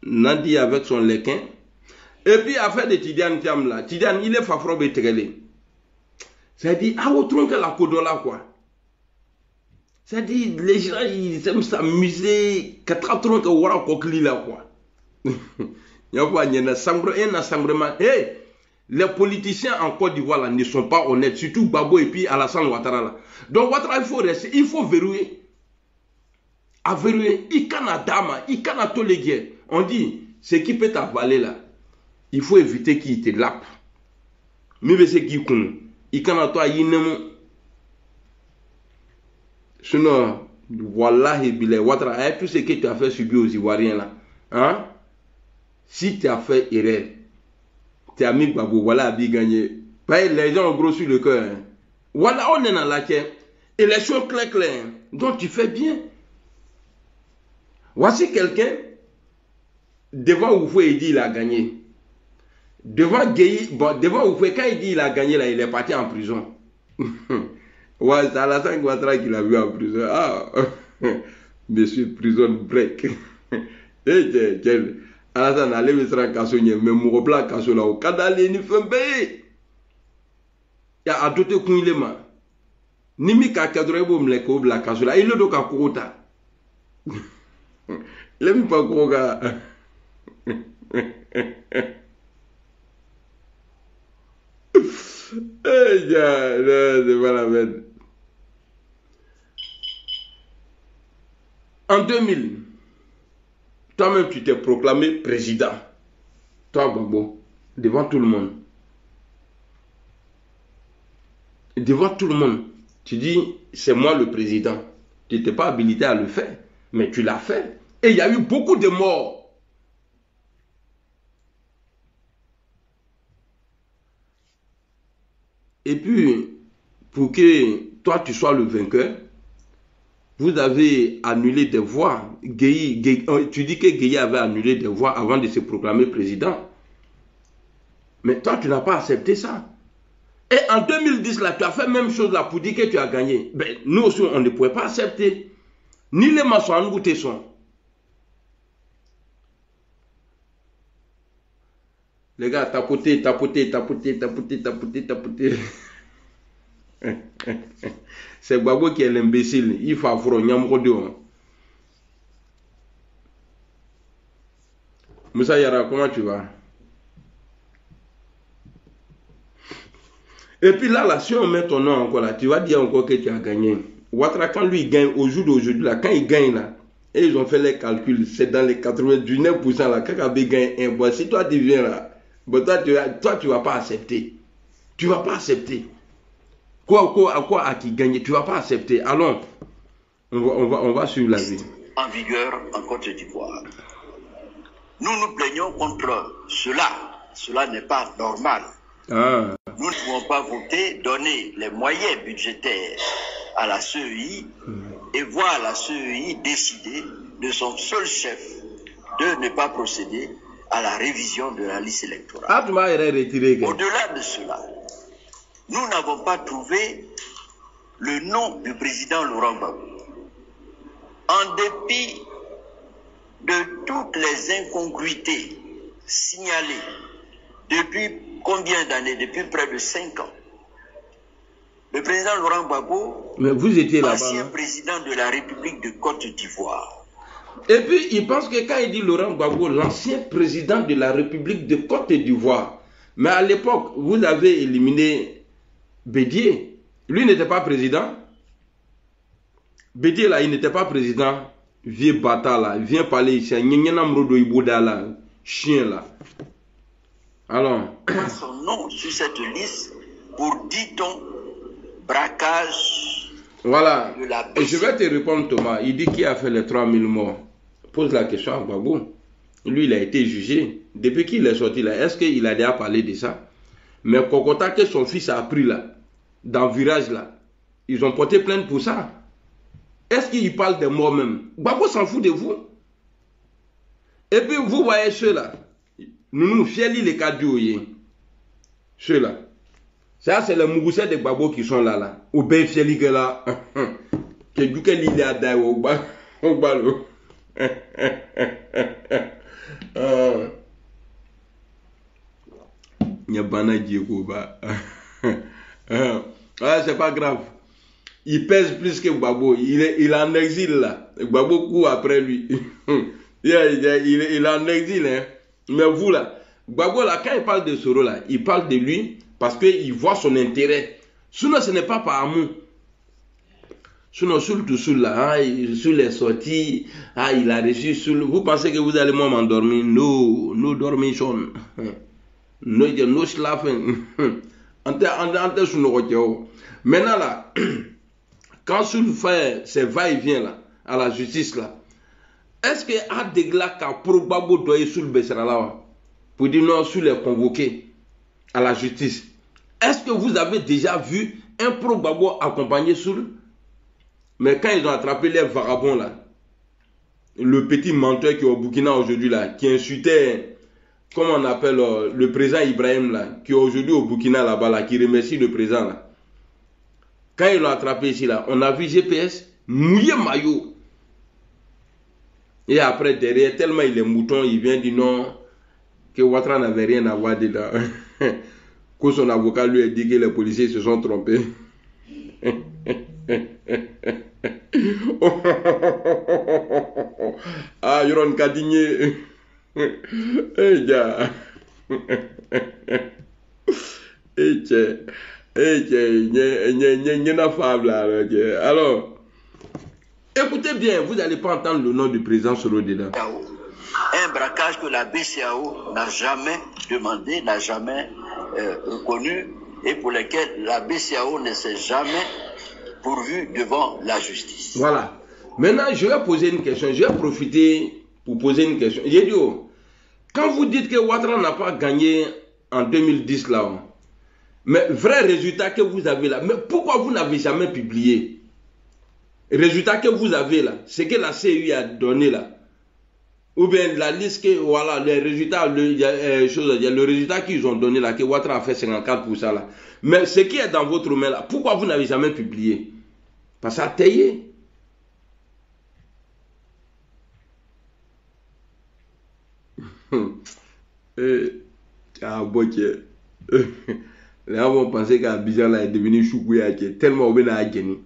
[SPEAKER 1] Nadi avec son lequin. Et puis, affaire de Tidiane Thiam là, Tidiane, il est fafrobe et trélé. C'est-à-dire, ah, au tronc que la kodola, quoi. C'est-à-dire, les gens, ils aiment s'amuser, 4 troncs que wara kokli là, quoi. Il y a un sanglement. Hey, les politiciens en Côte d'Ivoire là ne sont pas honnêtes, surtout Gbagbo et puis Alassane Ouattara là. Donc, Ouattara, il faut rester, il faut verrouiller. À verrouiller, il canadama, il canato les guerres. On dit, ce qui peut t'avaler là. Il faut éviter qu'il te lappe. Mais c'est qui connaît. Il quand toi sinon, voilà, et bien, Ouattara, tout ce que tu as fait subir aux Ivoiriens là. Hein? Si tu as fait erreur, tu as mis Gbagbo, voilà, a bien gagné. Les gens ont gros sur le cœur. Hein. Voilà, on est dans la quête. Élection claire. Donc tu fais bien. Voici quelqu'un, devant Oufou, il dit il a gagné. Devant Gueye, bon, devant Oufou, quand il dit il a gagné, là, il est parti en prison. Ouais, c'est Alassane Ouattara qui l'a vu en prison. Ah, monsieur, prison break. Et Alassane, allez, me sera cassé, mais mon plat cassé là, au cadalé, ni fembe. Il y a adopté Kounilema. Nimi kakadrebo mleko bla cassé là, il le doka kota. L'aime pas Koga. C'est pas la peine. En 2000, toi-même tu t'es proclamé président. Toi, Gbagbo, devant tout le monde. Devant tout le monde. Tu dis, c'est moi le président. Tu n'étais pas habilité à le faire, mais tu l'as fait. Et il y a eu beaucoup de morts. Et puis, pour que toi tu sois le vainqueur, vous avez annulé des voix. Tu dis que Gueye avait annulé des voix avant de se proclamer président. Mais toi, tu n'as pas accepté ça. Et en 2010, là, tu as fait la même chose là pour dire que tu as gagné. Ben, nous aussi, on ne pouvait pas accepter. Ni les maçons, nous goûter sont. Les gars, tapoter. C'est Gbagbo qui est l'imbécile. Il faut affronter Nyamrodo. Moussa Yara, comment tu vas? Et puis là, si on met ton nom encore là, tu vas dire encore que tu as gagné. Ouattara, quand lui gagne, au jour d'aujourd'hui, là, quand il gagne là, et ils ont fait les calculs, c'est dans les 99% là, quand Kabé gagne un bois, si toi tu viens là, bon, toi tu vas pas accepter. Tu vas pas accepter. Quoi à qui gagner, tu vas pas accepter. Allons, on va suivre la vie.
[SPEAKER 5] En vigueur en Côte d'Ivoire. Nous nous plaignons contre cela. Cela n'est pas normal.
[SPEAKER 1] Ah.
[SPEAKER 5] Nous ne pouvons pas voter, donner les moyens budgétaires à la CEI et voir la CEI décider de son seul chef de ne pas procéder à la révision de la liste électorale.
[SPEAKER 1] Ah, tu m'as retiré.
[SPEAKER 5] Au-delà de cela, nous n'avons pas trouvé le nom du président Laurent Gbagbo. En dépit de toutes les incongruités signalées depuis combien d'années? Depuis près de 5 ans. Le président Laurent Gbagbo,
[SPEAKER 1] mais vous étiez là-bas,
[SPEAKER 5] ancien président de la République de Côte d'Ivoire.
[SPEAKER 1] Et puis, il pense que quand il dit Laurent Gbagbo, l'ancien président de la République de Côte d'Ivoire, mais à l'époque, vous avez éliminé Bédié. Lui n'était pas président. Bédié, là, il n'était pas président. Vieux bâtard, là, viens parler ici. Là, chien, là. Alors.
[SPEAKER 5] Son nom sur cette liste pour, dit-on, braquage.
[SPEAKER 1] Voilà.
[SPEAKER 5] De la
[SPEAKER 1] et je vais te répondre, Thomas. Il dit qui a fait les 3000 morts. Pose la question à Gbagbo. Lui, il a été jugé. Depuis qu'il est sorti là, est-ce qu'il a déjà parlé de ça? Mais Kokota, que son fils a appris là, dans le virage là, ils ont porté plainte pour ça. Est-ce qu'il parle des morts même? Gbagbo s'en fout de vous. Et puis vous voyez ceux-là, nous fiers les cadres, ceux-là. Ça c'est les Mougoussais de Gbagbo qui sont là. Ou bien fiers que là, que du que l'idée a d'ailleurs au ballon. C'est pas grave. Il pèse plus que Gbagbo. Il est en exil là. Gbagbo court après lui. il est en exil. Hein. Mais vous là, Gbagbo là, quand il parle de Soro là, il parle de lui parce qu'il voit son intérêt. Sinon, ce n'est pas par amour. Sinon, sous là, hein, sous les sorties, ah, il a reçu sous. Vous pensez que vous allez moi m'endormir? No dormir son. No schlafen. Maintenant là, quand Soul fait ses va-et-vient là, à la justice là, est-ce que a dégla qu'à probabo doit Soul Bessera là pour dire non, Soul est convoqué à la justice? Est-ce que vous avez déjà vu un probabo accompagner Soul? Mais quand ils ont attrapé les vagabonds là, le petit menteur qui est au Burkina aujourd'hui là, qui insultait, comment on appelle le président Ibrahim là, qui est aujourd'hui au Burkina là-bas là, qui remercie le président là. Quand ils l'ont attrapé ici là, on a vu GPS mouillé maillot. Et après derrière, tellement il est mouton, il vient dire non, que Ouattara n'avait rien à voir dedans. Que son avocat lui a dit que les policiers se sont trompés. Ah, Yoron Kadigné. Eh, ya. Alors, écoutez bien, vous n'allez pas entendre le nom du président Soro dedans.
[SPEAKER 5] Un braquage que la BCAO n'a jamais demandé, n'a jamais reconnu et pour lequel la BCAO ne s'est jamais pourvue devant la justice.
[SPEAKER 1] Voilà. Maintenant, je vais poser une question. Je vais profiter pour poser une question. J'ai dit, quand vous dites que Ouattara n'a pas gagné en 2010 là, mais vrai résultat que vous avez là, mais pourquoi vous n'avez jamais publié? résultat que vous avez là, ce que la CEI a donné là, ou bien la liste que, voilà, les résultats, il y a le résultat qu'ils ont donné là, que Ouattara a fait 54% là. Mais ce qui est dans votre main là, pourquoi vous n'avez jamais publié? Parce que ça a taillé. Ah, bon, les gens vont penser qu'Abidjan là est devenu Choukouya, tellement on a gagné.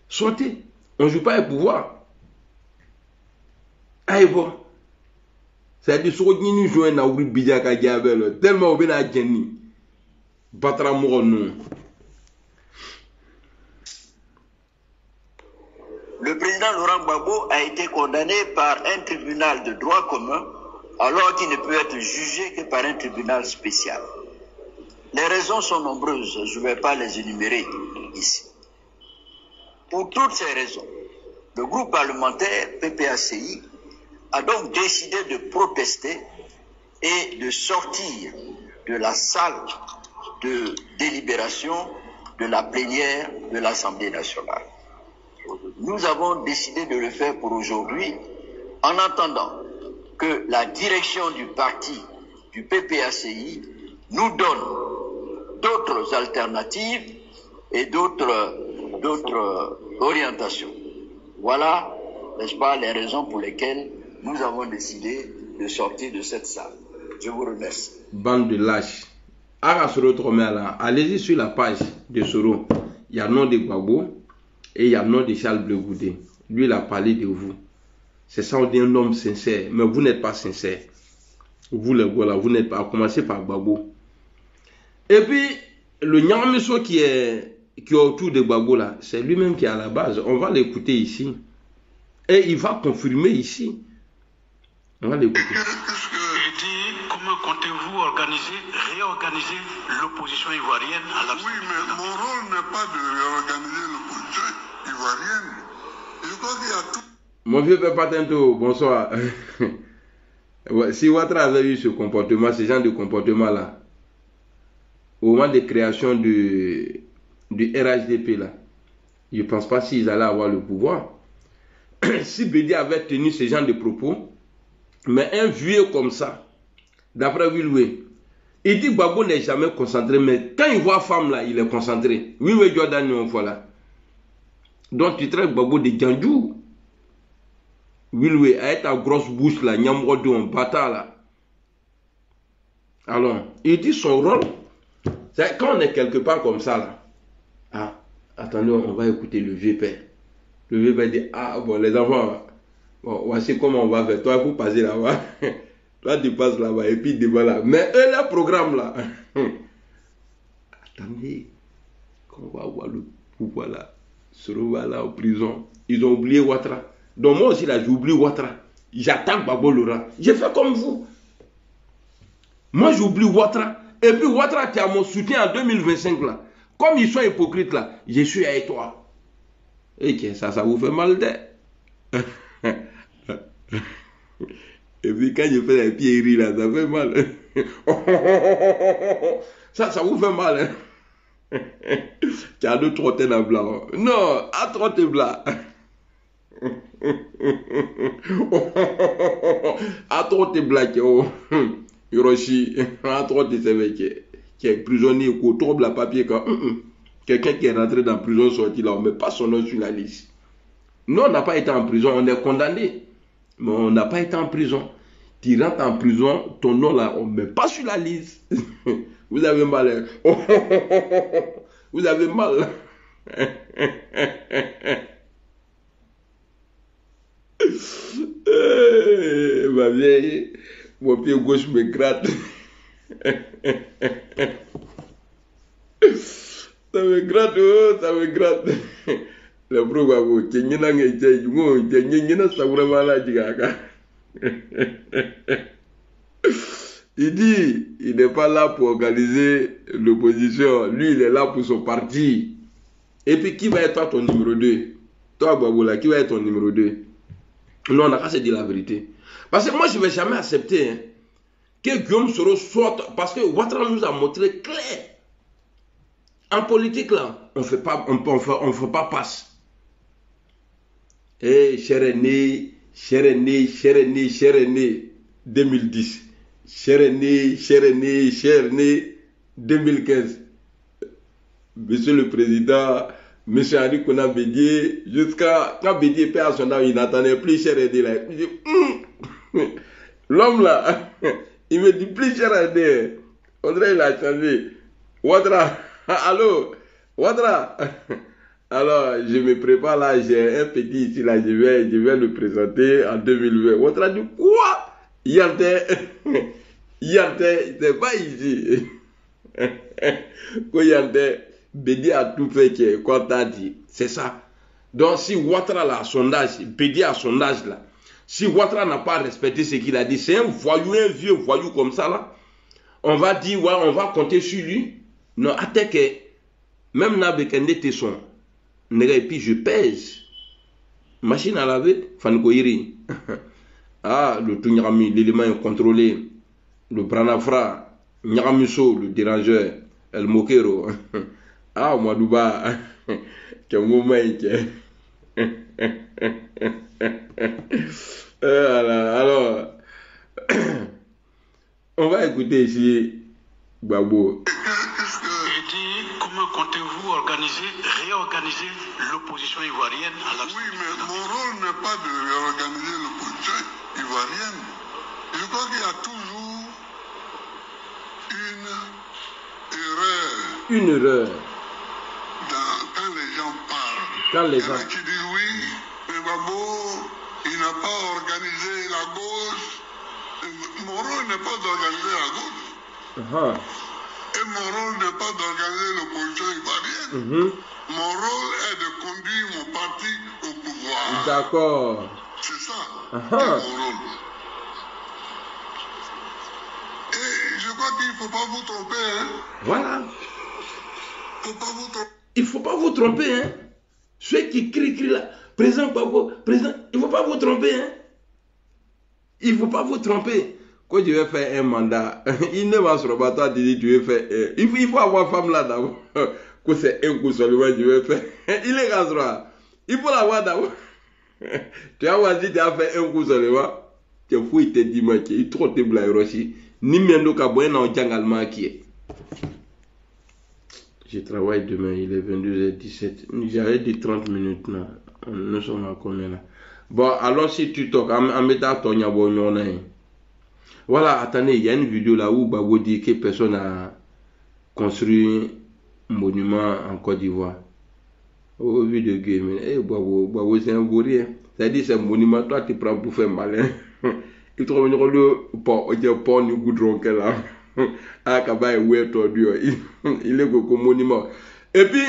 [SPEAKER 1] Sortez, on ne joue pas le pouvoir. Aïe, bon. C'est-à-dire que si nous jouons dans le Bidja Kagabel, tellement on a gagné. Batra Mouronou.
[SPEAKER 5] Le président Laurent Gbagbo a été condamné par un tribunal de droit commun alors qu'il ne peut être jugé que par un tribunal spécial. Les raisons sont nombreuses, je ne vais pas les énumérer ici. Pour toutes ces raisons, le groupe parlementaire PPACI a donc décidé de protester et de sortir de la salle de délibération de la plénière de l'Assemblée nationale. Nous avons décidé de le faire pour aujourd'hui en attendant que la direction du parti, du PPACI, nous donne d'autres alternatives et d'autres orientations. Voilà, n'est-ce pas, les raisons pour lesquelles nous avons décidé de sortir de cette salle. Je vous remercie.
[SPEAKER 1] Bande de lâches. Allez-y sur la page de Soro. Il y a le nom de Gbagbo et il y a le nom de Charles Bleu Goudé. Lui, il a parlé de vous. C'est ça, on dit un homme sincère. Mais vous n'êtes pas sincère. Vous, les gars, là, vous n'êtes pas. À commencer par Gbagbo. Et puis, le Nyamiso qui est autour de Gbagbo, là, c'est lui-même qui est à la base. On va l'écouter ici. Et il va confirmer ici. On va l'écouter.
[SPEAKER 6] Il dit, comment comptez-vous réorganiser l'opposition ivoirienne à la...
[SPEAKER 4] Oui, mais mon rôle n'est pas de réorganiser l'opposition ivoirienne. Je crois qu'il y a tout.
[SPEAKER 1] Mon vieux papa Tinto, bonsoir. Si Ouattara avait eu ce comportement, ce genre de comportement-là, au moment de création du RHDP, là, je ne pense pas s'ils allaient avoir le pouvoir. Si Bédi avait tenu ce genre de propos, mais un vieux comme ça, d'après Willoué, il dit que Gbagbo n'est jamais concentré, mais quand il voit femme là, il est concentré. Willoué Jordan, on voit là. Donc tu traites Gbagbo de Djandjou. Willoué, avec ta grosse bouche là, Nyamrodo, un bâtard là. Alors, il dit son rôle, c'est quand on est quelque part comme ça là. Ah, attendez, on va écouter le vieux père. Le vieux père dit, ah bon, les enfants, bon, voici comment on va faire. Toi, vous passez là-bas. Toi, tu passes là-bas et puis devant là. Mais eux, le programme là. Attendez, quand on va avoir le pouvoir là, se revoit là en prison. Ils ont oublié Ouattara. Donc moi aussi là, j'oublie Ouattara. J'attaque Gbagbo Laurent. J'ai fait comme vous. Moi, j'oublie Ouattara. Et puis Ouattara qui a mon soutien en 2025 là. Comme ils sont hypocrites là, je suis avec toi. Et que ça vous fait mal d'être. Et puis quand je fais la pierrerie là, ça fait mal. Ça vous fait mal. Hein? Tu as deux trotter dans blanc. Non, à trotter blanc. À trotter blanc. Hiroshi, à trotter c'est vrai qui est prisonnier ou trop la papier quand quelqu'un qui est rentré dans la prison sorti là, on ne met pas son nom sur la liste. Nous, on n'a pas été en prison, on est condamné. Mais on n'a pas été en prison. Tu rentres en prison, ton nom là, on ne met pas sur la liste. Vous avez mal. Hein? Vous avez mal. Ma vieille, mon pied gauche me gratte. Ça me gratte, oh, ça me gratte. Le problème, c'est il dit, il n'est pas là pour organiser l'opposition. Lui, il est là pour son parti. Et puis, qui va être ton numéro 2? Toi, Baboula, qui va être ton numéro 2? Non, on n'a qu'à se dire la vérité. Parce que moi, je ne vais jamais accepter hein, que Guillaume Soro sorte. Parce que Ouattara nous a montré clair. En politique, là, on ne fait pas passe. Eh, cher aîné, 2010. Cher aîné, 2015. Monsieur le Président, Monsieur Henri Konan Bédié, jusqu'à quand Bédié perd à son âme, il n'attendait plus cher aîné là. Il dit, l'homme là, il me dit plus cher aîné. On dirait qu'il a changé. Ouattara, allô, Ouattara. Alors, je me prépare là, j'ai un petit ici là, je vais le présenter en 2020. Ouattara dit quoi? Yante, c'est pas ici. Yante, Bédié a tout fait quoi t'as dit. C'est ça. Donc, si Ouattara là, à son âge, Bédié à son âge là, si Ouattara n'a pas respecté ce qu'il a dit, c'est un voyou, un vieux voyou comme ça là, on va dire, ouais, on va compter sur lui. Non, attends que, même Nabekende Tesson, et puis je pèse. Machine à laver, Fankoiri. Ah, le tout Nyami, l'élément incontrôlé. Le Branafra, Nyamiso, le dérangeur, El Mokero. Ah, Madouba, quel moment alors, on va écouter ici Babo.
[SPEAKER 6] Comment comptez-vous réorganiser l'opposition ivoirienne à la...
[SPEAKER 4] Oui, mais mon rôle n'est pas de réorganiser l'opposition ivoirienne. Je crois qu'il y a toujours une erreur. Quand les gens parlent.
[SPEAKER 1] Quand les
[SPEAKER 4] gens... Il y en a qui disent oui, mais Babo, il n'a pas organisé la gauche. Mon rôle n'est pas d'organiser la gauche. Et mon rôle n'est pas d'organiser l'opposition ivoirienne. Mon rôle est de conduire mon parti au pouvoir.
[SPEAKER 1] D'accord.
[SPEAKER 4] C'est ça, mon rôle. Et je crois qu'il ne faut pas vous tromper. Hein?
[SPEAKER 1] Voilà.
[SPEAKER 4] Il ne faut pas vous tromper.
[SPEAKER 1] Il ne faut pas vous tromper. Hein? Ceux qui crient là, président Babo, président, il ne faut pas vous tromper. Hein? Il ne faut pas vous tromper. Quand tu veux faire un mandat, il ne va se rebattre, tu veux faire. Il faut avoir femme là d'abord. Que c'est un coup seulement tu veux faire. Il est rasera. Il faut l'avoir d'abord. Tu as choisi, tu as fait un coup seulement. Tu fous, il te dit, il trop te blague aussi. Ni même nous qu'à boire dans le allemand qui est. Je travaille demain, il est 22h17. J'arrête de 30 minutes là. Nous sommes à combien là? Bon, alors si tu toques, en mettant ton yabon, voilà, attendez, il y a une vidéo là où Babo dit que personne a construit un monument en Côte d'Ivoire. Au vu de game, Babo c'est un bourrier. C'est-à-dire c'est un monument, toi tu prends pour faire malin. Il trouve le pont du goudron qu'elle a. Ah, Kaba est ouais tordu. Il est comme monument. Et puis,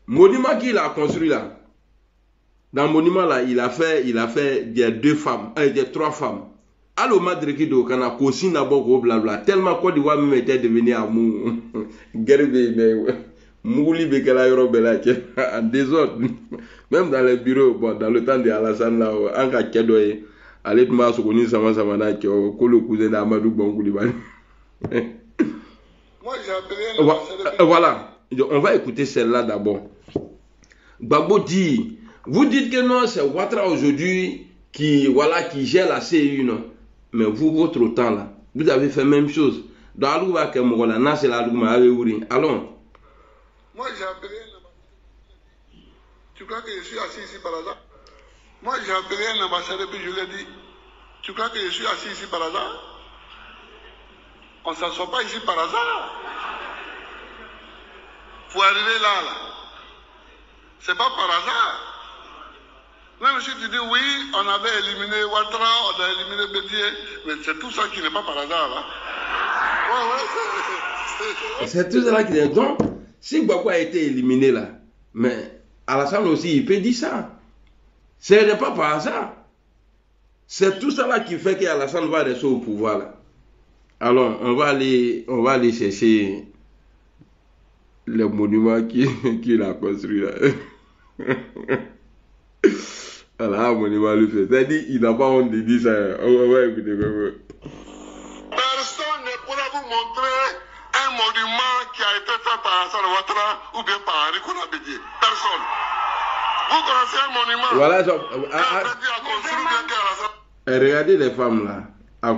[SPEAKER 1] monument qu'il a construit là. Dans le monument là, il a fait des deux femmes, des trois femmes. Allo Madrikido, quand on a cosine d'abord, blabla. Tellement Côte d'Ivoire même était devenu à mou. Gerbe, mais Mouli Bekela Yorobela, en désordre. Même dans les bureaux, bon, dans le temps de Alassane là, en cas de cadeau, allez de ma soukoni sama samana, que le cousin d'Amadou Bangouliban.
[SPEAKER 4] Moi, j'ai appelé.
[SPEAKER 1] Voilà, on va écouter celle-là d'abord. Babo dit, vous dites que non, c'est Ouattara aujourd'hui qui gère la CU, non? Mais vous, votre temps là, vous avez fait la même chose. Dans Alouba Kemogola, là, c'est la Alouba Aléouri. Allons.
[SPEAKER 4] Moi, j'ai appelé. Tu crois que je suis assis ici par hasard? Moi, j'ai appelé un ambassadeur et puis je lui ai dit, tu crois que je suis assis ici par hasard? On ne s'assoit pas ici par hasard. Pour arriver là. C'est pas par hasard. Même si tu dis oui, on avait éliminé Ouattara, on a éliminé Bédié, mais c'est tout ça qui n'est pas par hasard là. Ouais.
[SPEAKER 1] C'est tout ça qui est. Donc, si Bako a été éliminé là, mais Alassane aussi, il peut dire ça. Ce n'est pas par hasard. C'est tout ça là qui fait qu'Alassane va rester au pouvoir là. Alors, on va aller chercher le monument qu'il a construit là. Voilà, monument le fait. C'est-à-dire, il n'a pas honte de dire ça. On va écouter.
[SPEAKER 4] Personne ne pourra vous montrer un monument qui a été fait par Alassane Ouattara ou bien par Henri Konan Bédié. Personne. Vous connaissez un monument?
[SPEAKER 1] Voilà. Regardez les femmes là. À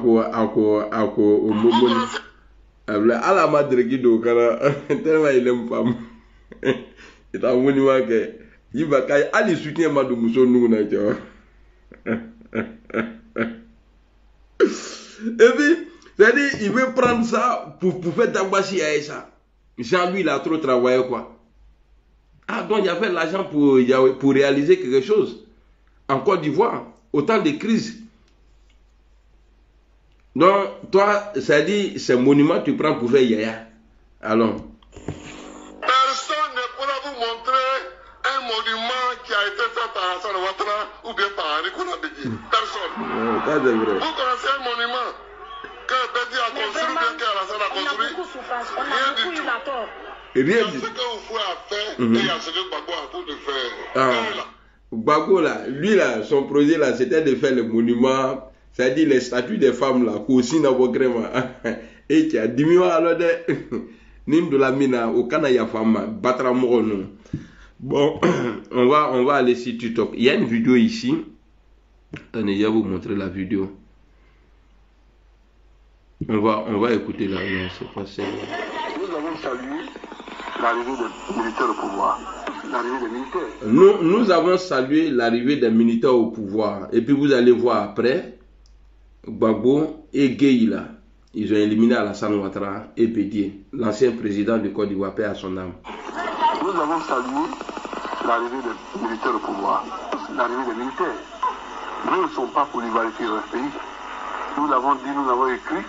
[SPEAKER 1] la madre qui do tellement il aime femme. C'est un monument que il va aller soutenir madame Mousso nous na tu vois. Et puis, c'est-à-dire, il veut prendre ça pour faire d'Ambashi à ça. Jean, lui, il a trop travaillé, quoi. Ah, donc il y avait l'argent pour réaliser quelque chose. En Côte d'Ivoire, autant de crises. Donc, toi, c'est-à-dire, ce monument, tu prends pour faire yaya. Allons.
[SPEAKER 4] Personne ne pourra vous montrer un monument qui a été fait par Alassane Ouattara ou bien par Nicolas Bédi. Personne.
[SPEAKER 1] Ça, c'est vrai.
[SPEAKER 4] Vous connaissez un monument que Bédi a construit ou bien qu'Alassane a construit? Rien du tout. Il y a ce que vous a fait et il y a ce que Gbagbo a train de faire.
[SPEAKER 1] Gbagbo là, lui là, son projet là, c'était de faire le monument, c'est-à-dire les statues des femmes là, qu'aussi n'a pas vraiment. Et qui a diminué alors de Nim de la mina au Canaya femme, battra non. Bon, on va aller sur TikTok. Il y a une vidéo ici. Attendez, je vais vous montrer la vidéo. On va écouter la vidéo. C'est pas celle-là.
[SPEAKER 4] Nous avons salué l'arrivée des militaires au pouvoir. L'arrivée des militaires.
[SPEAKER 1] Nous avons salué l'arrivée des militaires au pouvoir. Et puis vous allez voir après, Gbagbo et Gueye, ils ont éliminé Alassane Ouattara et Bédié, l'ancien président de Côte d'Ivoire, paix à son âme.
[SPEAKER 4] Nous avons salué l'arrivée des militaires au pouvoir. L'arrivée des militaires. Nous ne sommes pas pour l'ivalité dans le pays. Nous l'avons dit, nous l'avons écrit.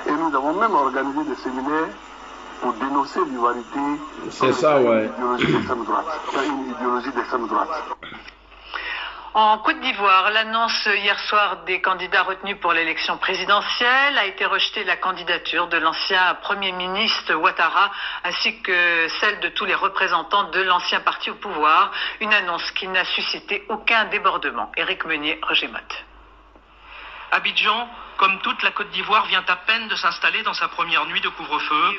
[SPEAKER 4] Et nous avons même organisé des séminaires pour dénoncer l'ivalité.
[SPEAKER 1] C'est ça, ouais.
[SPEAKER 4] Une idéologie d'extrême droite.
[SPEAKER 7] En Côte d'Ivoire, l'annonce hier soir des candidats retenus pour l'élection présidentielle a été rejetée la candidature de l'ancien Premier ministre Ouattara ainsi que celle de tous les représentants de l'ancien parti au pouvoir. Une annonce qui n'a suscité aucun débordement. Éric Meunier, Roger Motte.
[SPEAKER 8] Abidjan, comme toute la Côte d'Ivoire, vient à peine de s'installer dans sa première nuit de couvre-feu,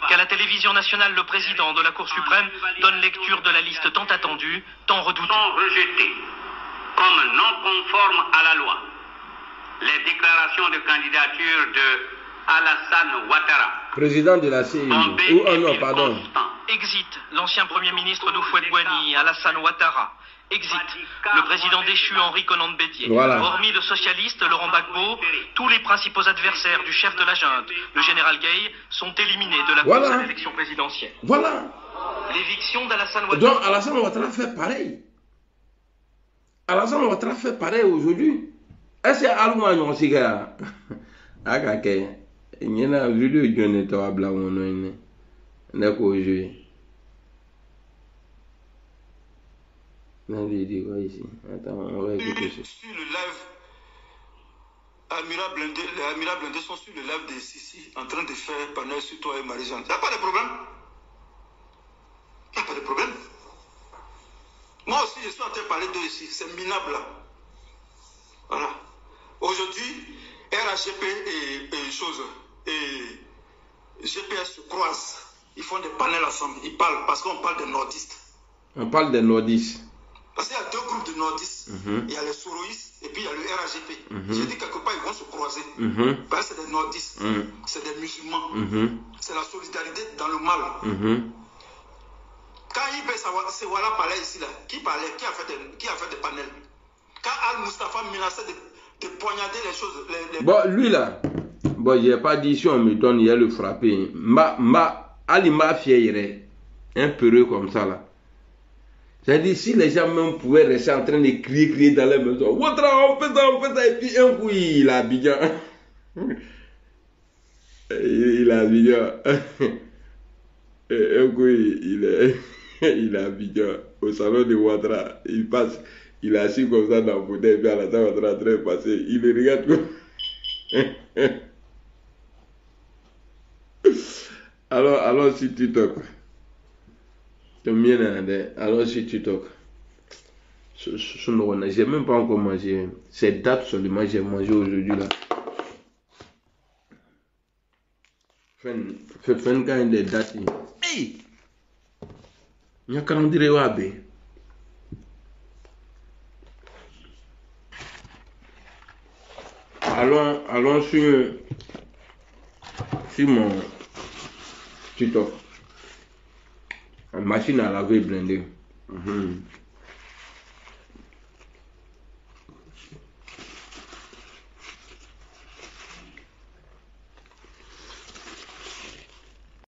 [SPEAKER 8] qu'à la télévision nationale, le président de la Cour suprême donne lecture de la liste tant attendue, tant redoutée.
[SPEAKER 9] Rejeté comme non conforme à la loi les déclarations de candidature de Alassane Ouattara,
[SPEAKER 1] président de la CEI. Non, pardon.
[SPEAKER 8] Exit l'ancien Premier ministre d'Houphouët-Boigny, Alassane Ouattara. Exit le président déchu Henri Konan Bédié.
[SPEAKER 1] Voilà.
[SPEAKER 8] Hormis le socialiste Laurent Gbagbo, tous les principaux adversaires du chef de la junte, le général Gueye, sont éliminés de la course à l'élection présidentielle.
[SPEAKER 1] Voilà.
[SPEAKER 8] L'éviction d'Alassane Ouattara.
[SPEAKER 1] Donc Alassane Ouattara fait pareil. Alassane Ouattara fait pareil aujourd'hui. Est-ce que Allemagne on s'y gagne? Akake, il y a une vidéo qui est à blanc ou non? D'accord, je. Non, il dit quoi ici? Attends, on va écouter ça.
[SPEAKER 6] Sur le live, les Amiral Blindés sont sur le live de Sissi en train de faire panel sur toi et Marie-Jeanne. Il n'y a pas de problème. Il n'y a pas de problème. Moi aussi, je suis en train de parler d'eux ici. C'est minable là. Voilà. Aujourd'hui, RHGP et GPS se croisent. Ils font des panels ensemble. Ils parlent parce qu'on parle des nordistes.
[SPEAKER 1] On parle des nordistes.
[SPEAKER 6] Parce qu'il y a deux groupes de nordistes. Il y a les soroïstes et puis il y a le RHGP. J'ai dit quelque part, ils vont se croiser. Parce que c'est des nordistes. C'est des musulmans. C'est la solidarité dans le mal. Quand c'est Wala parlait ici, là, qui parlait, qui a fait des panels? Quand Al-Mustafa menaçait de poignarder les choses.
[SPEAKER 1] Bon, lui là, bon, j'ai pas dit si on me donne, il y a le frappé. Ali m'a fiéré, un peureux comme ça là. C'est-à-dire, si les gens même pouvaient rester en train de crier dans les maisons, Ouattara, on fait ça, et puis un coup, il a Abidjan. Il a Abidjan. Un coup, il a Abidjan. Au salon de Ouattara, il passe, il est assis comme ça dans le fauteuil, et puis à la fin, Ouattara est en train de passer, il le regarde comme... Alors, si tu toques. Alors si tu toques, j'ai même pas encore mangé. C'est date seulement j'ai mangé aujourd'hui là. Fais quand des dates. Hey, il y a calendrier wabe. allons sur mon TikTok. Machine à laver blindée.